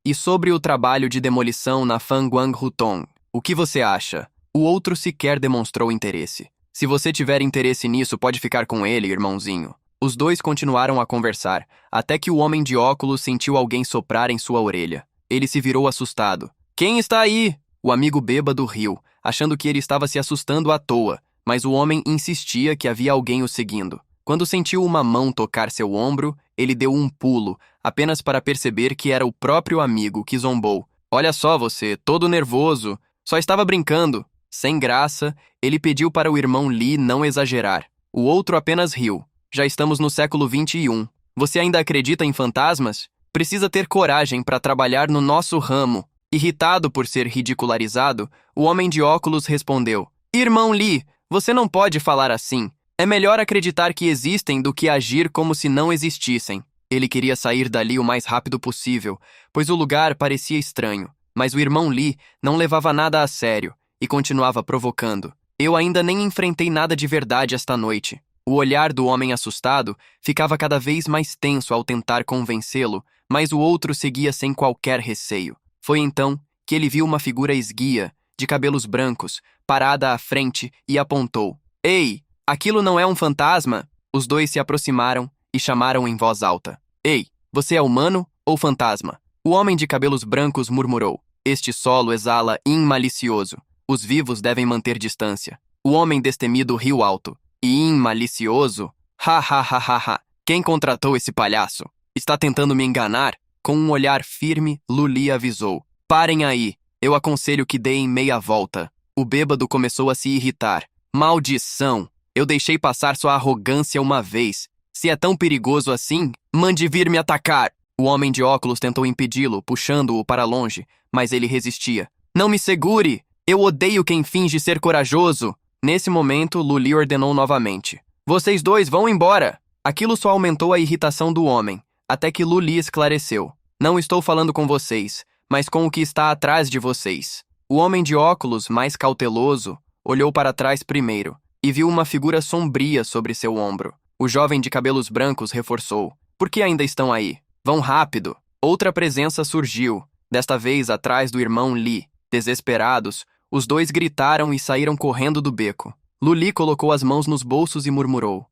E sobre o trabalho de demolição na Fanguang Hutong, o que você acha? O outro sequer demonstrou interesse. Se você tiver interesse nisso, pode ficar com ele, irmãozinho. Os dois continuaram a conversar, até que o homem de óculos sentiu alguém soprar em sua orelha. Ele se virou assustado. Quem está aí? O amigo bêbado riu, achando que ele estava se assustando à toa, mas o homem insistia que havia alguém o seguindo. Quando sentiu uma mão tocar seu ombro, ele deu um pulo, apenas para perceber que era o próprio amigo que zombou. Olha só você, todo nervoso, só estava brincando. Sem graça, ele pediu para o irmão Li não exagerar. O outro apenas riu. Já estamos no século 21. Você ainda acredita em fantasmas? Precisa ter coragem para trabalhar no nosso ramo. Irritado por ser ridicularizado, o homem de óculos respondeu: Irmão Li, Você não pode falar assim. É melhor acreditar que existem do que agir como se não existissem. Ele queria sair dali o mais rápido possível, pois o lugar parecia estranho. Mas o irmão Lee não levava nada a sério e continuava provocando. Eu ainda nem enfrentei nada de verdade esta noite. O olhar do homem assustado ficava cada vez mais tenso ao tentar convencê-lo, mas o outro seguia sem qualquer receio. Foi então que ele viu uma figura esguia, de cabelos brancos, parada à frente e apontou. Ei, aquilo não é um fantasma? Os dois se aproximaram e chamaram em voz alta. Ei, você é humano ou fantasma? O homem de cabelos brancos murmurou. Este solo exala malicioso. Os vivos devem manter distância. O homem destemido riu alto. Malicioso? Ha ha ha ha ha. Quem contratou esse palhaço? Está tentando me enganar? Com um olhar firme, Luli avisou. Parem aí. Eu aconselho que deem meia volta. O bêbado começou a se irritar. Maldição! Eu deixei passar sua arrogância uma vez. Se é tão perigoso assim, mande vir me atacar. O homem de óculos tentou impedi-lo, puxando-o para longe, mas ele resistia. Não me segure! Eu odeio quem finge ser corajoso! Nesse momento, Luli ordenou novamente. Vocês dois vão embora! Aquilo só aumentou a irritação do homem, até que Luli esclareceu. Não estou falando com vocês, mas com o que está atrás de vocês. O homem de óculos, mais cauteloso, olhou para trás primeiro e viu uma figura sombria sobre seu ombro. O jovem de cabelos brancos reforçou. Por que ainda estão aí? Vão rápido! Outra presença surgiu, desta vez atrás do irmão Lee. Desesperados, os dois gritaram e saíram correndo do beco. Luli colocou as mãos nos bolsos e murmurou.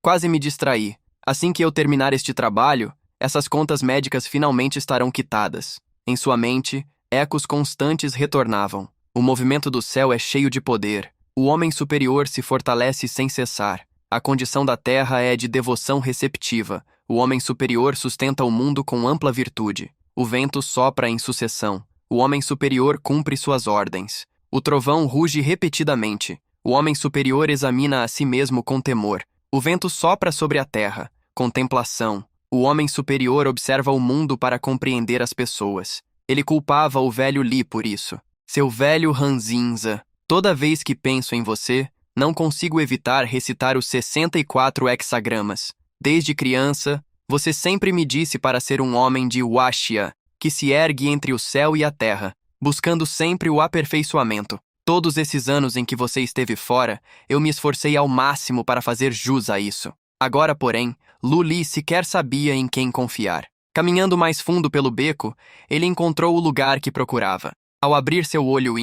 Quase me distraí. Assim que eu terminar este trabalho, essas contas médicas finalmente estarão quitadas. Em sua mente, ecos constantes retornavam. O movimento do céu é cheio de poder. O homem superior se fortalece sem cessar. A condição da terra é de devoção receptiva. O homem superior sustenta o mundo com ampla virtude. O vento sopra em sucessão. O homem superior cumpre suas ordens. O trovão ruge repetidamente. O homem superior examina a si mesmo com temor. O vento sopra sobre a terra. Contemplação. O homem superior observa o mundo para compreender as pessoas. Ele culpava o velho Lee por isso. Seu velho ranzinza. Toda vez que penso em você, não consigo evitar recitar os 64 hexagramas. Desde criança, você sempre me disse para ser um homem de Washia, que se ergue entre o céu e a terra, buscando sempre o aperfeiçoamento. Todos esses anos em que você esteve fora, eu me esforcei ao máximo para fazer jus a isso. Agora, porém, Luli sequer sabia em quem confiar. Caminhando mais fundo pelo beco, ele encontrou o lugar que procurava. Ao abrir seu olho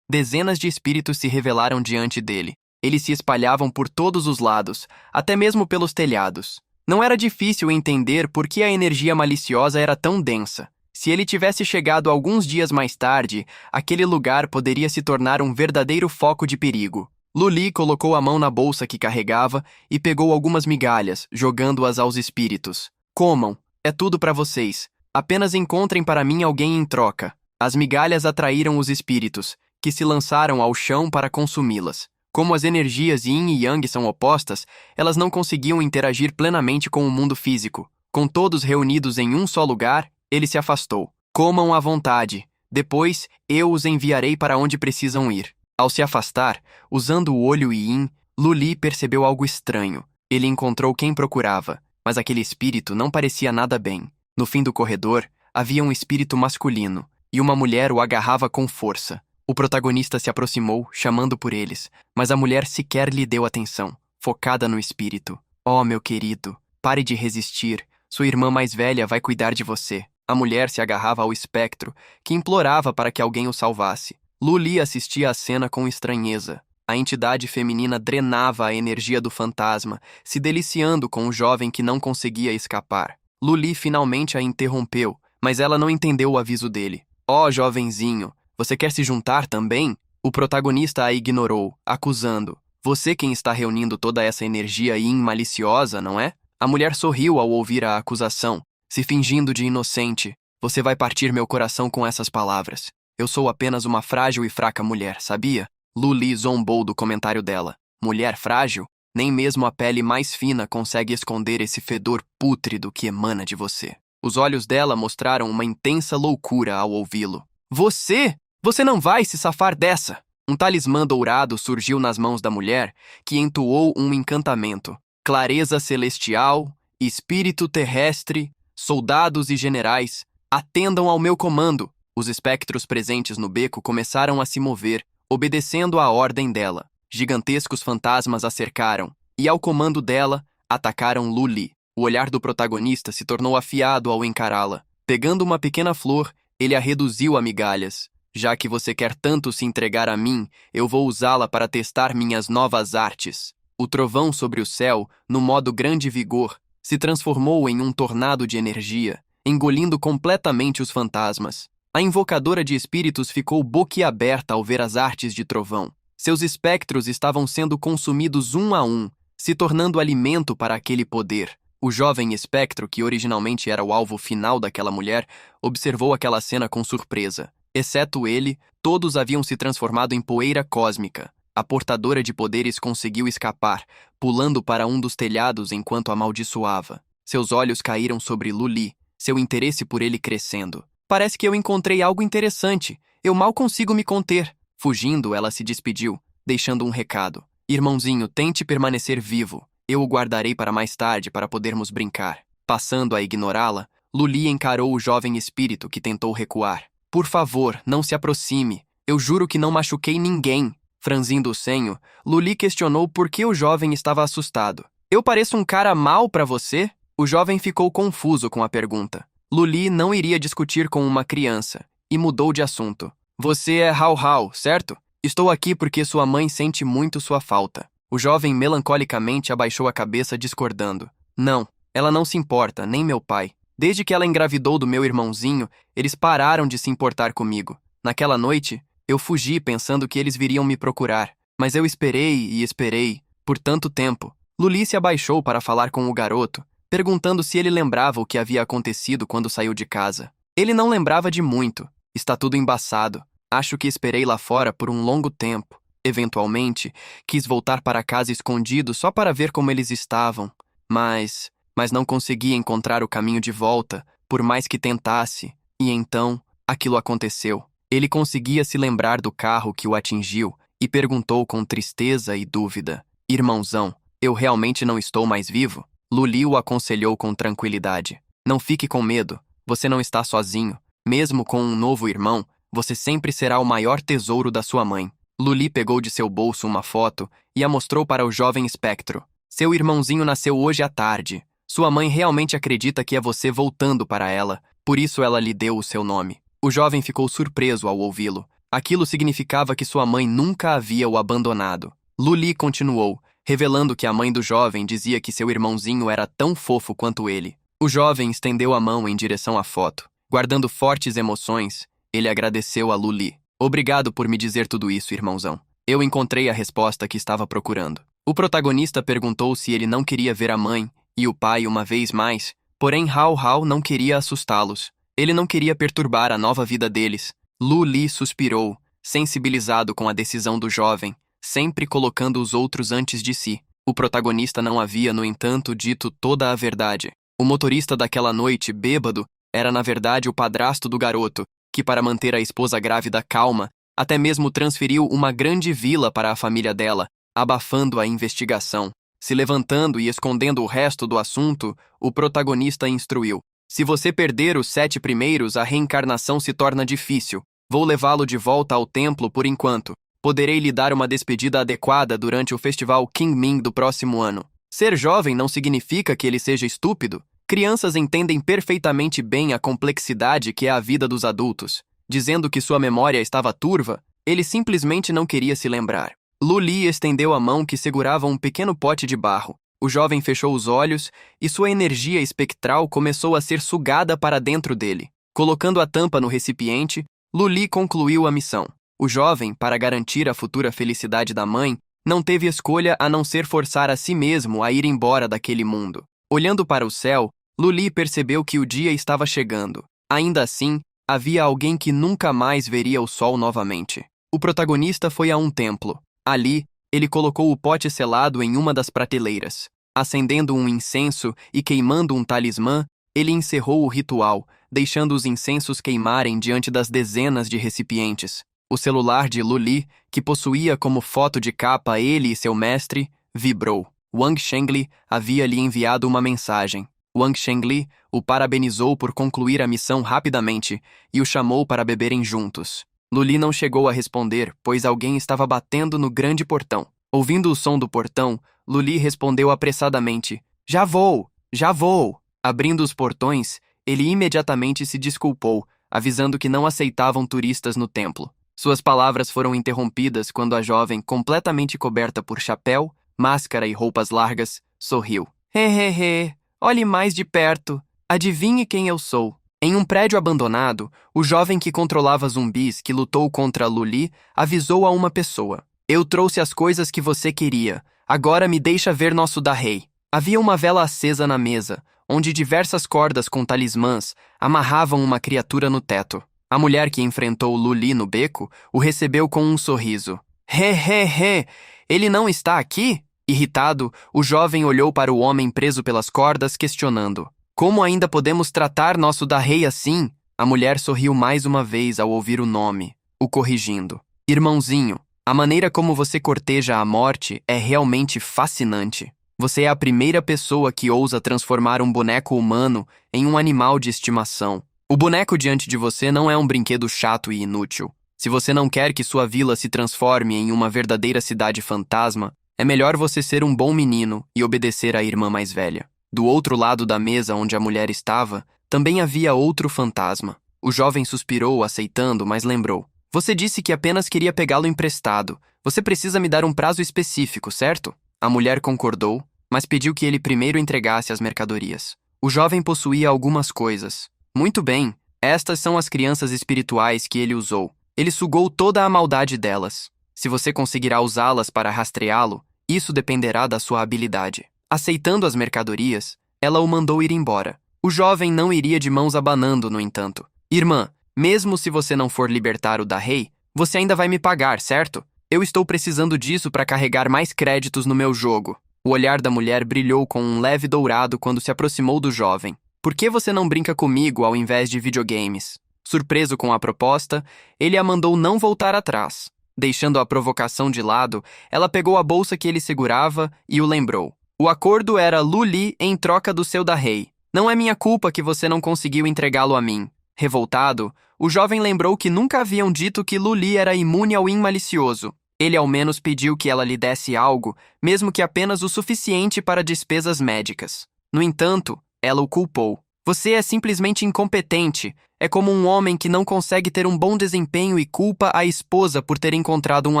dezenas de espíritos se revelaram diante dele. Eles se espalhavam por todos os lados, até mesmo pelos telhados. Não era difícil entender por que a energia maliciosa era tão densa. Se ele tivesse chegado alguns dias mais tarde, aquele lugar poderia se tornar um verdadeiro foco de perigo. Luli colocou a mão na bolsa que carregava e pegou algumas migalhas, jogando-as aos espíritos. Comam, é tudo para vocês. Apenas encontrem para mim alguém em troca. As migalhas atraíram os espíritos, que se lançaram ao chão para consumi-las. Como as energias Yin e Yang são opostas, elas não conseguiam interagir plenamente com o mundo físico. Com todos reunidos em um só lugar, ele se afastou. Comam à vontade. Depois, eu os enviarei para onde precisam ir. Ao se afastar, usando o olho Yin, Luli percebeu algo estranho. Ele encontrou quem procurava, mas aquele espírito não parecia nada bem. No fim do corredor, havia um espírito masculino, e uma mulher o agarrava com força. O protagonista se aproximou, chamando por eles, mas a mulher sequer lhe deu atenção, focada no espírito. Oh, meu querido, pare de resistir. Sua irmã mais velha vai cuidar de você. A mulher se agarrava ao espectro, que implorava para que alguém o salvasse. Luli assistia à cena com estranheza. A entidade feminina drenava a energia do fantasma, se deliciando com o jovem que não conseguia escapar. Luli finalmente a interrompeu, mas ela não entendeu o aviso dele. Oh, jovenzinho, você quer se juntar também? O protagonista a ignorou, acusando. Você quem está reunindo toda essa energia maliciosa, não é? A mulher sorriu ao ouvir a acusação, se fingindo de inocente. Você vai partir meu coração com essas palavras. Eu sou apenas uma frágil e fraca mulher, sabia? Luli zombou do comentário dela. Mulher frágil? Nem mesmo a pele mais fina consegue esconder esse fedor pútrido que emana de você. Os olhos dela mostraram uma intensa loucura ao ouvi-lo. Você? Você não vai se safar dessa! Um talismã dourado surgiu nas mãos da mulher, que entoou um encantamento. Clareza celestial, espírito terrestre, soldados e generais, atendam ao meu comando. Os espectros presentes no beco começaram a se mover, obedecendo à ordem dela. Gigantescos fantasmas a cercaram, e ao comando dela, atacaram Luli. O olhar do protagonista se tornou afiado ao encará-la. Pegando uma pequena flor, ele a reduziu a migalhas. Já que você quer tanto se entregar a mim, eu vou usá-la para testar minhas novas artes. O trovão sobre o céu, no modo grande vigor, se transformou em um tornado de energia, engolindo completamente os fantasmas. A invocadora de espíritos ficou boquiaberta ao ver as artes de trovão. Seus espectros estavam sendo consumidos um a um, se tornando alimento para aquele poder. O jovem espectro, que originalmente era o alvo final daquela mulher, observou aquela cena com surpresa. Exceto ele, todos haviam se transformado em poeira cósmica. A portadora de poderes conseguiu escapar, pulando para um dos telhados enquanto amaldiçoava. Seus olhos caíram sobre Luli, seu interesse por ele crescendo. Parece que eu encontrei algo interessante. Eu mal consigo me conter. Fugindo, ela se despediu, deixando um recado. Irmãozinho, tente permanecer vivo. Eu o guardarei para mais tarde para podermos brincar. Passando a ignorá-la, Luli encarou o jovem espírito que tentou recuar. Por favor, não se aproxime. Eu juro que não machuquei ninguém. Franzindo o senho, Luli questionou por que o jovem estava assustado. Eu pareço um cara mau para você? O jovem ficou confuso com a pergunta. Luli não iria discutir com uma criança, e mudou de assunto. Você é Hao Hao, certo? Estou aqui porque sua mãe sente muito sua falta. O jovem melancolicamente abaixou a cabeça discordando. Não, ela não se importa, nem meu pai. Desde que ela engravidou do meu irmãozinho, eles pararam de se importar comigo. Naquela noite, eu fugi pensando que eles viriam me procurar. Mas eu esperei e esperei, por tanto tempo. Luli se abaixou para falar com o garoto, perguntando se ele lembrava o que havia acontecido quando saiu de casa. Ele não lembrava de muito. Está tudo embaçado. Acho que esperei lá fora por um longo tempo. Eventualmente, quis voltar para casa escondido só para ver como eles estavam. Mas não consegui encontrar o caminho de volta, por mais que tentasse. E então, aquilo aconteceu. Ele conseguia se lembrar do carro que o atingiu e perguntou com tristeza e dúvida. Irmãozão, eu realmente não estou mais vivo? Luli o aconselhou com tranquilidade. Não fique com medo, você não está sozinho. Mesmo com um novo irmão, você sempre será o maior tesouro da sua mãe. Luli pegou de seu bolso uma foto e a mostrou para o jovem espectro. Seu irmãozinho nasceu hoje à tarde. Sua mãe realmente acredita que é você voltando para ela, por isso ela lhe deu o seu nome. O jovem ficou surpreso ao ouvi-lo. Aquilo significava que sua mãe nunca havia o abandonado. Luli continuou, revelando que a mãe do jovem dizia que seu irmãozinho era tão fofo quanto ele. O jovem estendeu a mão em direção à foto. Guardando fortes emoções, ele agradeceu a Luli. Obrigado por me dizer tudo isso, irmãozão. Eu encontrei a resposta que estava procurando. O protagonista perguntou se ele não queria ver a mãe e o pai uma vez mais, porém Hao Hao não queria assustá-los. Ele não queria perturbar a nova vida deles. Luli suspirou, sensibilizado com a decisão do jovem, sempre colocando os outros antes de si. O protagonista não havia, no entanto, dito toda a verdade. O motorista daquela noite, bêbado, era na verdade o padrasto do garoto, que para manter a esposa grávida calma, até mesmo transferiu uma grande vila para a família dela, abafando a investigação. Se levantando e escondendo o resto do assunto, o protagonista instruiu. Se você perder os 7 primeiros, a reencarnação se torna difícil. Vou levá-lo de volta ao templo por enquanto. Poderei lhe dar uma despedida adequada durante o festival King Ming do próximo ano. Ser jovem não significa que ele seja estúpido. Crianças entendem perfeitamente bem a complexidade que é a vida dos adultos. Dizendo que sua memória estava turva, ele simplesmente não queria se lembrar. Luli estendeu a mão que segurava um pequeno pote de barro. O jovem fechou os olhos e sua energia espectral começou a ser sugada para dentro dele. Colocando a tampa no recipiente, Luli concluiu a missão. O jovem, para garantir a futura felicidade da mãe, não teve escolha a não ser forçar a si mesmo a ir embora daquele mundo. Olhando para o céu, Luli percebeu que o dia estava chegando. Ainda assim, havia alguém que nunca mais veria o sol novamente. O protagonista foi a um templo. Ali, ele colocou o pote selado em uma das prateleiras. Acendendo um incenso e queimando um talismã, ele encerrou o ritual, deixando os incensos queimarem diante das dezenas de recipientes. O celular de Luli, que possuía como foto de capa ele e seu mestre, vibrou. Wang Shengli havia lhe enviado uma mensagem. Wang Shengli o parabenizou por concluir a missão rapidamente e o chamou para beberem juntos. Luli não chegou a responder, pois alguém estava batendo no grande portão. Ouvindo o som do portão, Luli respondeu apressadamente: Já vou! Já vou! Abrindo os portões, ele imediatamente se desculpou, avisando que não aceitavam turistas no templo. Suas palavras foram interrompidas quando a jovem, completamente coberta por chapéu, máscara e roupas largas, sorriu. Hehehe, olhe mais de perto. Adivinhe quem eu sou. Em um prédio abandonado, o jovem que controlava zumbis que lutou contra Luli avisou a uma pessoa. Eu trouxe as coisas que você queria. Agora me deixa ver nosso da-rei. Havia uma vela acesa na mesa, onde diversas cordas com talismãs amarravam uma criatura no teto. A mulher que enfrentou Luli no beco o recebeu com um sorriso. He, ele não está aqui? Irritado, o jovem olhou para o homem preso pelas cordas, questionando. Como ainda podemos tratar nosso da-rei assim? A mulher sorriu mais uma vez ao ouvir o nome, o corrigindo. Irmãozinho, a maneira como você corteja a morte é realmente fascinante. Você é a primeira pessoa que ousa transformar um boneco humano em um animal de estimação. O boneco diante de você não é um brinquedo chato e inútil. Se você não quer que sua vila se transforme em uma verdadeira cidade fantasma, é melhor você ser um bom menino e obedecer à irmã mais velha. Do outro lado da mesa onde a mulher estava, também havia outro fantasma. O jovem suspirou, aceitando, mas lembrou. Você disse que apenas queria pegá-lo emprestado. Você precisa me dar um prazo específico, certo? A mulher concordou, mas pediu que ele primeiro entregasse as mercadorias. O jovem possuía algumas coisas. Muito bem, estas são as crianças espirituais que ele usou. Ele sugou toda a maldade delas. Se você conseguirá usá-las para rastreá-lo, isso dependerá da sua habilidade. Aceitando as mercadorias, ela o mandou ir embora. O jovem não iria de mãos abanando, no entanto. Irmã, mesmo se você não for libertar o da-rei, você ainda vai me pagar, certo? Eu estou precisando disso para carregar mais créditos no meu jogo. O olhar da mulher brilhou com um leve dourado quando se aproximou do jovem. Por que você não brinca comigo ao invés de videogames? Surpreso com a proposta, ele a mandou não voltar atrás. Deixando a provocação de lado, ela pegou a bolsa que ele segurava e o lembrou. O acordo era Luli em troca do seu da-rei. Não é minha culpa que você não conseguiu entregá-lo a mim. Revoltado, o jovem lembrou que nunca haviam dito que Luli era imune ao malicioso. Ele ao menos pediu que ela lhe desse algo, mesmo que apenas o suficiente para despesas médicas. No entanto, ela o culpou. Você é simplesmente incompetente. É como um homem que não consegue ter um bom desempenho e culpa a esposa por ter encontrado um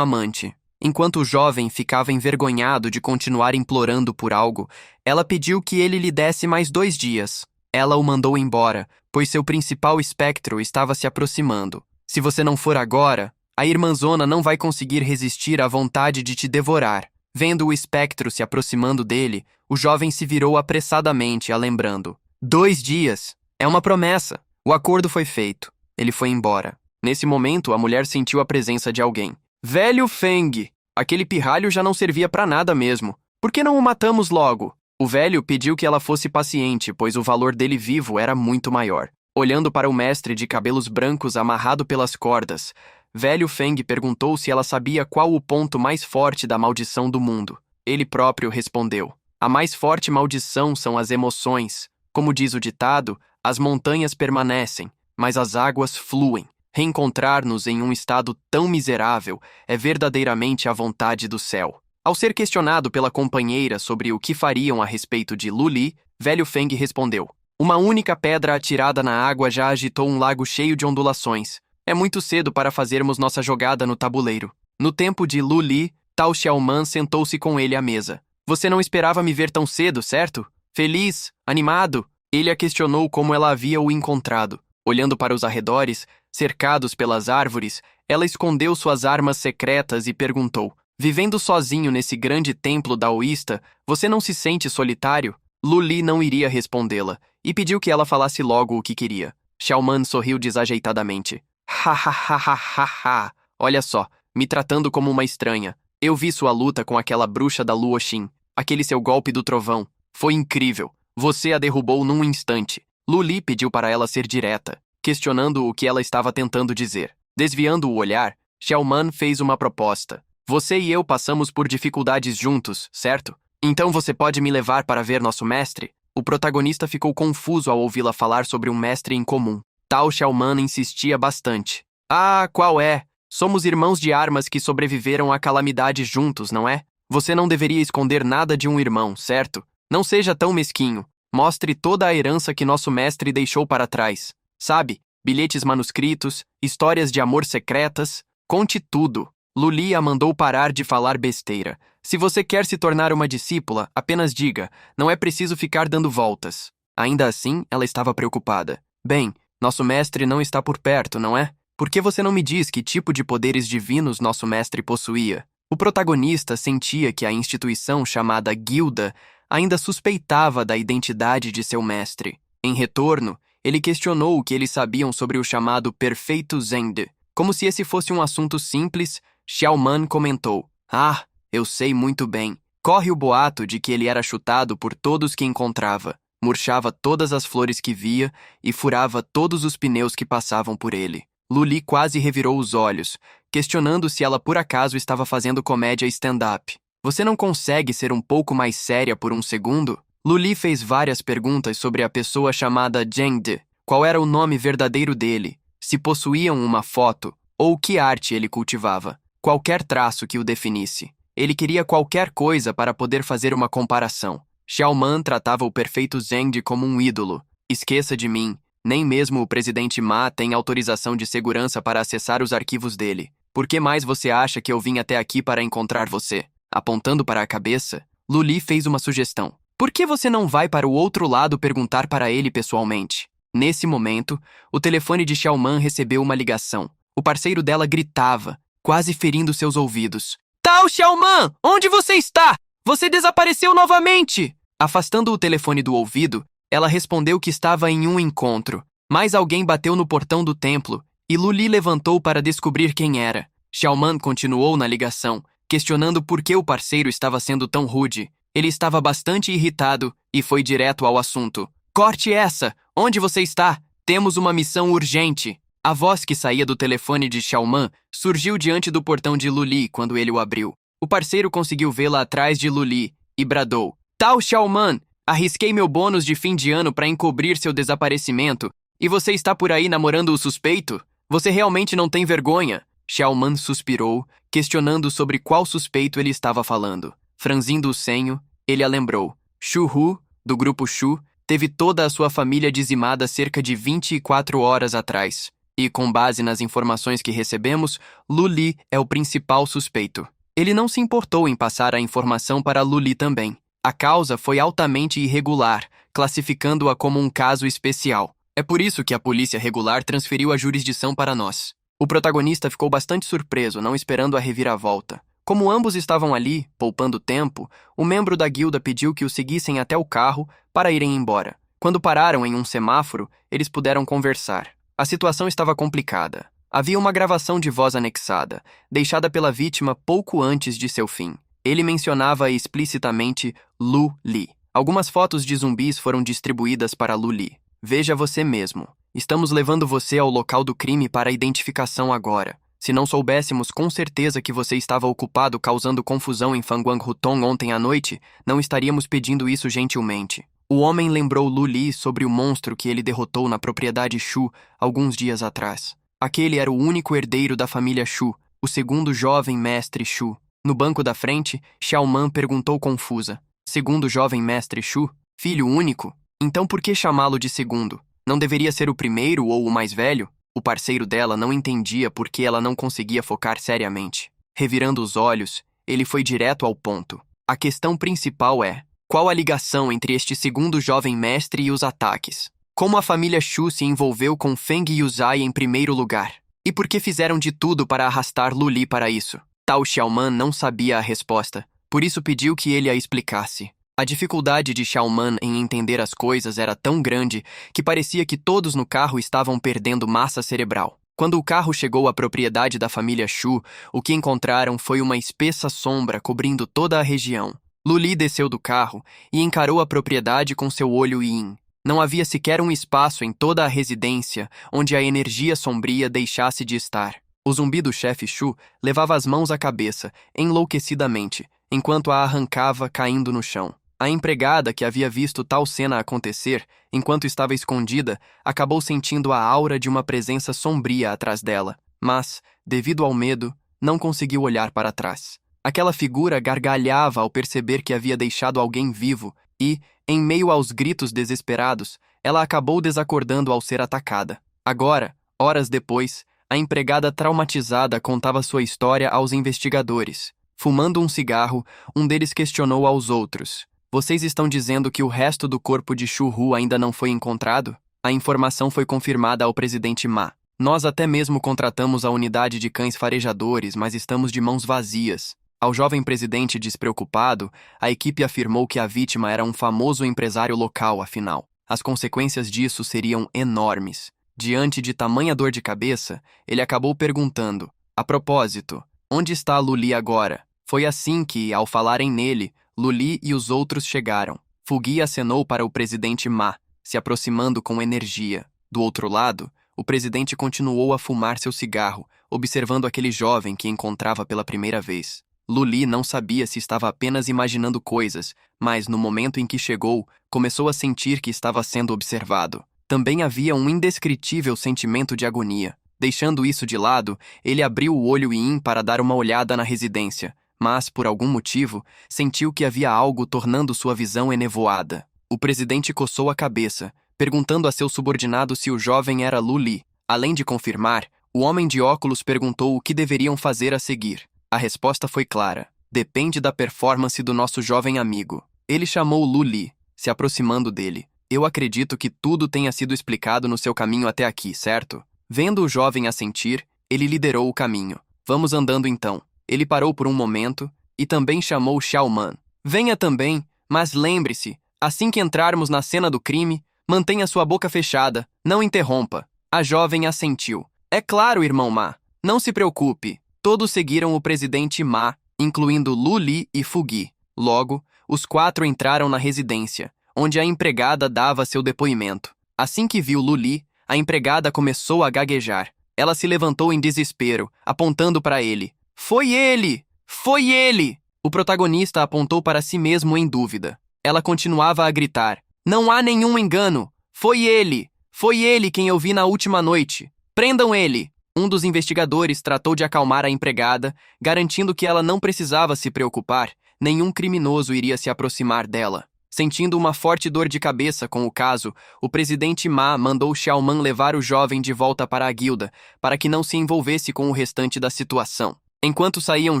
amante. Enquanto o jovem ficava envergonhado de continuar implorando por algo, ela pediu que ele lhe desse mais 2 dias. Ela o mandou embora, pois seu principal espectro estava se aproximando. Se você não for agora, a irmãzona não vai conseguir resistir à vontade de te devorar. Vendo o espectro se aproximando dele, o jovem se virou apressadamente, a lembrando. 2 dias! É uma promessa! O acordo foi feito. Ele foi embora. Nesse momento, a mulher sentiu a presença de alguém. Velho Feng! Aquele pirralho já não servia para nada mesmo. Por que não o matamos logo? O velho pediu que ela fosse paciente, pois o valor dele vivo era muito maior. Olhando para o mestre de cabelos brancos amarrado pelas cordas, Velho Feng perguntou se ela sabia qual o ponto mais forte da maldição do mundo. Ele próprio respondeu. A mais forte maldição são as emoções. Como diz o ditado, as montanhas permanecem, mas as águas fluem. Reencontrar-nos em um estado tão miserável é verdadeiramente a vontade do céu. Ao ser questionado pela companheira sobre o que fariam a respeito de Luli, Velho Feng respondeu. Uma única pedra atirada na água já agitou um lago cheio de ondulações. É muito cedo para fazermos nossa jogada no tabuleiro. No tempo de Luli, Tao Xiaoman sentou-se com ele à mesa. Você não esperava me ver tão cedo, certo? Feliz? Animado? Ele a questionou como ela havia o encontrado. Olhando para os arredores, cercados pelas árvores, ela escondeu suas armas secretas e perguntou. Vivendo sozinho nesse grande templo daoísta, você não se sente solitário? Luli não iria respondê-la, e pediu que ela falasse logo o que queria. Xiaoman sorriu desajeitadamente. Ha. Olha só, me tratando como uma estranha. Eu vi sua luta com aquela bruxa da Luoxin. Aquele seu golpe do trovão. Foi incrível. Você a derrubou num instante. Luli pediu para ela ser direta, questionando o que ela estava tentando dizer. Desviando o olhar, Xiaoman fez uma proposta. Você e eu passamos por dificuldades juntos, certo? Então você pode me levar para ver nosso mestre? O protagonista ficou confuso ao ouvi-la falar sobre um mestre em comum. Tal Xiaoman insistia bastante. Ah, qual é? Somos irmãos de armas que sobreviveram à calamidade juntos, não é? Você não deveria esconder nada de um irmão, certo? Não seja tão mesquinho. Mostre toda a herança que nosso mestre deixou para trás. Sabe? Bilhetes manuscritos, histórias de amor secretas. Conte tudo. Luli a mandou parar de falar besteira. Se você quer se tornar uma discípula, apenas diga. Não é preciso ficar dando voltas. Ainda assim, ela estava preocupada. Bem, nosso mestre não está por perto, não é? Por que você não me diz que tipo de poderes divinos nosso mestre possuía? O protagonista sentia que a instituição chamada Guilda ainda suspeitava da identidade de seu mestre. Em retorno, ele questionou o que eles sabiam sobre o chamado Perfeito Zend. Como se esse fosse um assunto simples, Xiaoman comentou: Ah, eu sei muito bem. Corre o boato de que ele era chutado por todos que encontrava, murchava todas as flores que via e furava todos os pneus que passavam por ele. Luli quase revirou os olhos, questionando se ela por acaso estava fazendo comédia stand-up. Você não consegue ser um pouco mais séria por um segundo? Luli fez várias perguntas sobre a pessoa chamada Zhengde. Qual era o nome verdadeiro dele? Se possuíam uma foto, ou que arte ele cultivava. Qualquer traço que o definisse. Ele queria qualquer coisa para poder fazer uma comparação. Xiaoman tratava o perfeito Zhengde como um ídolo. Esqueça de mim. Nem mesmo o presidente Ma tem autorização de segurança para acessar os arquivos dele. Por que mais você acha que eu vim até aqui para encontrar você? Apontando para a cabeça, Luli fez uma sugestão. Por que você não vai para o outro lado perguntar para ele pessoalmente? Nesse momento, o telefone de Xiaoman recebeu uma ligação. O parceiro dela gritava, quase ferindo seus ouvidos. Tao Xiaoman, onde você está? Você desapareceu novamente! Afastando o telefone do ouvido, ela respondeu que estava em um encontro, mas alguém bateu no portão do templo e Luli levantou para descobrir quem era. Xiaoman continuou na ligação, questionando por que o parceiro estava sendo tão rude. Ele estava bastante irritado e foi direto ao assunto. Corte essa! Onde você está? Temos uma missão urgente. A voz que saía do telefone de Xiaoman surgiu diante do portão de Luli quando ele o abriu. O parceiro conseguiu vê-la atrás de Luli e bradou. Tao Xiaoman! Arrisquei meu bônus de fim de ano para encobrir seu desaparecimento e você está por aí namorando o suspeito? Você realmente não tem vergonha? Xiaoman suspirou, questionando sobre qual suspeito ele estava falando. Franzindo o senho, ele a lembrou. Shu Hu, do grupo Shu, teve toda a sua família dizimada cerca de 24 horas atrás. E, com base nas informações que recebemos, Luli é o principal suspeito. Ele não se importou em passar a informação para Luli também. A causa foi altamente irregular, classificando-a como um caso especial. É por isso que a polícia regular transferiu a jurisdição para nós. O protagonista ficou bastante surpreso, não esperando a reviravolta. Como ambos estavam ali, poupando tempo, o membro da guilda pediu que o seguissem até o carro para irem embora. Quando pararam em um semáforo, eles puderam conversar. A situação estava complicada. Havia uma gravação de voz anexada, deixada pela vítima pouco antes de seu fim. Ele mencionava explicitamente Luli. Algumas fotos de zumbis foram distribuídas para Luli. Veja você mesmo. Estamos levando você ao local do crime para a identificação agora. Se não soubéssemos com certeza que você estava ocupado causando confusão em Fanguanghutong ontem à noite, não estaríamos pedindo isso gentilmente. O homem lembrou Luli sobre o monstro que ele derrotou na propriedade Shu alguns dias atrás. Aquele era o único herdeiro da família Shu, o segundo jovem mestre Shu. No banco da frente, Xiaoman perguntou confusa. Segundo jovem mestre Shu? Filho único? Então por que chamá-lo de segundo? Não deveria ser o primeiro ou o mais velho? O parceiro dela não entendia por que ela não conseguia focar seriamente. Revirando os olhos, ele foi direto ao ponto. A questão principal é: qual a ligação entre este segundo jovem mestre e os ataques? Como a família Shu se envolveu com Feng Yuzai em primeiro lugar? E por que fizeram de tudo para arrastar Luli para isso? Tao Xiaoman não sabia a resposta, por isso pediu que ele a explicasse. A dificuldade de Xiaoman em entender as coisas era tão grande que parecia que todos no carro estavam perdendo massa cerebral. Quando o carro chegou à propriedade da família Shu, o que encontraram foi uma espessa sombra cobrindo toda a região. Luli desceu do carro e encarou a propriedade com seu olho yin. Não havia sequer um espaço em toda a residência onde a energia sombria deixasse de estar. O zumbi do chefe Shu levava as mãos à cabeça, enlouquecidamente, enquanto a arrancava caindo no chão. A empregada, que havia visto tal cena acontecer, enquanto estava escondida, acabou sentindo a aura de uma presença sombria atrás dela, mas, devido ao medo, não conseguiu olhar para trás. Aquela figura gargalhava ao perceber que havia deixado alguém vivo e, em meio aos gritos desesperados, ela acabou desacordando ao ser atacada. Agora, horas depois, a empregada traumatizada contava sua história aos investigadores. Fumando um cigarro, um deles questionou aos outros: "Vocês estão dizendo que o resto do corpo de Shu Hu ainda não foi encontrado?" A informação foi confirmada ao presidente Ma. "Nós até mesmo contratamos a unidade de cães farejadores, mas estamos de mãos vazias." Ao jovem presidente despreocupado, a equipe afirmou que a vítima era um famoso empresário local, afinal. As consequências disso seriam enormes. Diante de tamanha dor de cabeça, ele acabou perguntando: "A propósito, onde está Luli agora?" Foi assim que, ao falarem nele, Luli e os outros chegaram. Fugui acenou para o presidente Ma, se aproximando com energia. Do outro lado, o presidente continuou a fumar seu cigarro, observando aquele jovem que encontrava pela primeira vez. Luli não sabia se estava apenas imaginando coisas, mas no momento em que chegou, começou a sentir que estava sendo observado. Também havia um indescritível sentimento de agonia. Deixando isso de lado, ele abriu o olho para dar uma olhada na residência, mas, por algum motivo, sentiu que havia algo tornando sua visão enevoada. O presidente coçou a cabeça, perguntando a seu subordinado se o jovem era Luli. Além de confirmar, o homem de óculos perguntou o que deveriam fazer a seguir. A resposta foi clara: "Depende da performance do nosso jovem amigo." Ele chamou Luli, se aproximando dele. "Eu acredito que tudo tenha sido explicado no seu caminho até aqui, certo?" Vendo o jovem assentir, ele liderou o caminho. "Vamos andando então." Ele parou por um momento e também chamou Xiao Man. "Venha também, mas lembre-se, assim que entrarmos na cena do crime, mantenha sua boca fechada, não interrompa." A jovem assentiu. "É claro, irmão Ma, não se preocupe." Todos seguiram o presidente Ma, incluindo Luli e Fugui. Logo, os 4 entraram na residência, onde a empregada dava seu depoimento. Assim que viu Luli, a empregada começou a gaguejar. Ela se levantou em desespero, apontando para ele. "Foi ele! Foi ele!" O protagonista apontou para si mesmo em dúvida. Ela continuava a gritar: "Não há nenhum engano! Foi ele! Foi ele quem eu vi na última noite! Prendam ele!" Um dos investigadores tratou de acalmar a empregada, garantindo que ela não precisava se preocupar, nenhum criminoso iria se aproximar dela. Sentindo uma forte dor de cabeça com o caso, o presidente Ma mandou Xiao Man levar o jovem de volta para a guilda, para que não se envolvesse com o restante da situação. Enquanto saíam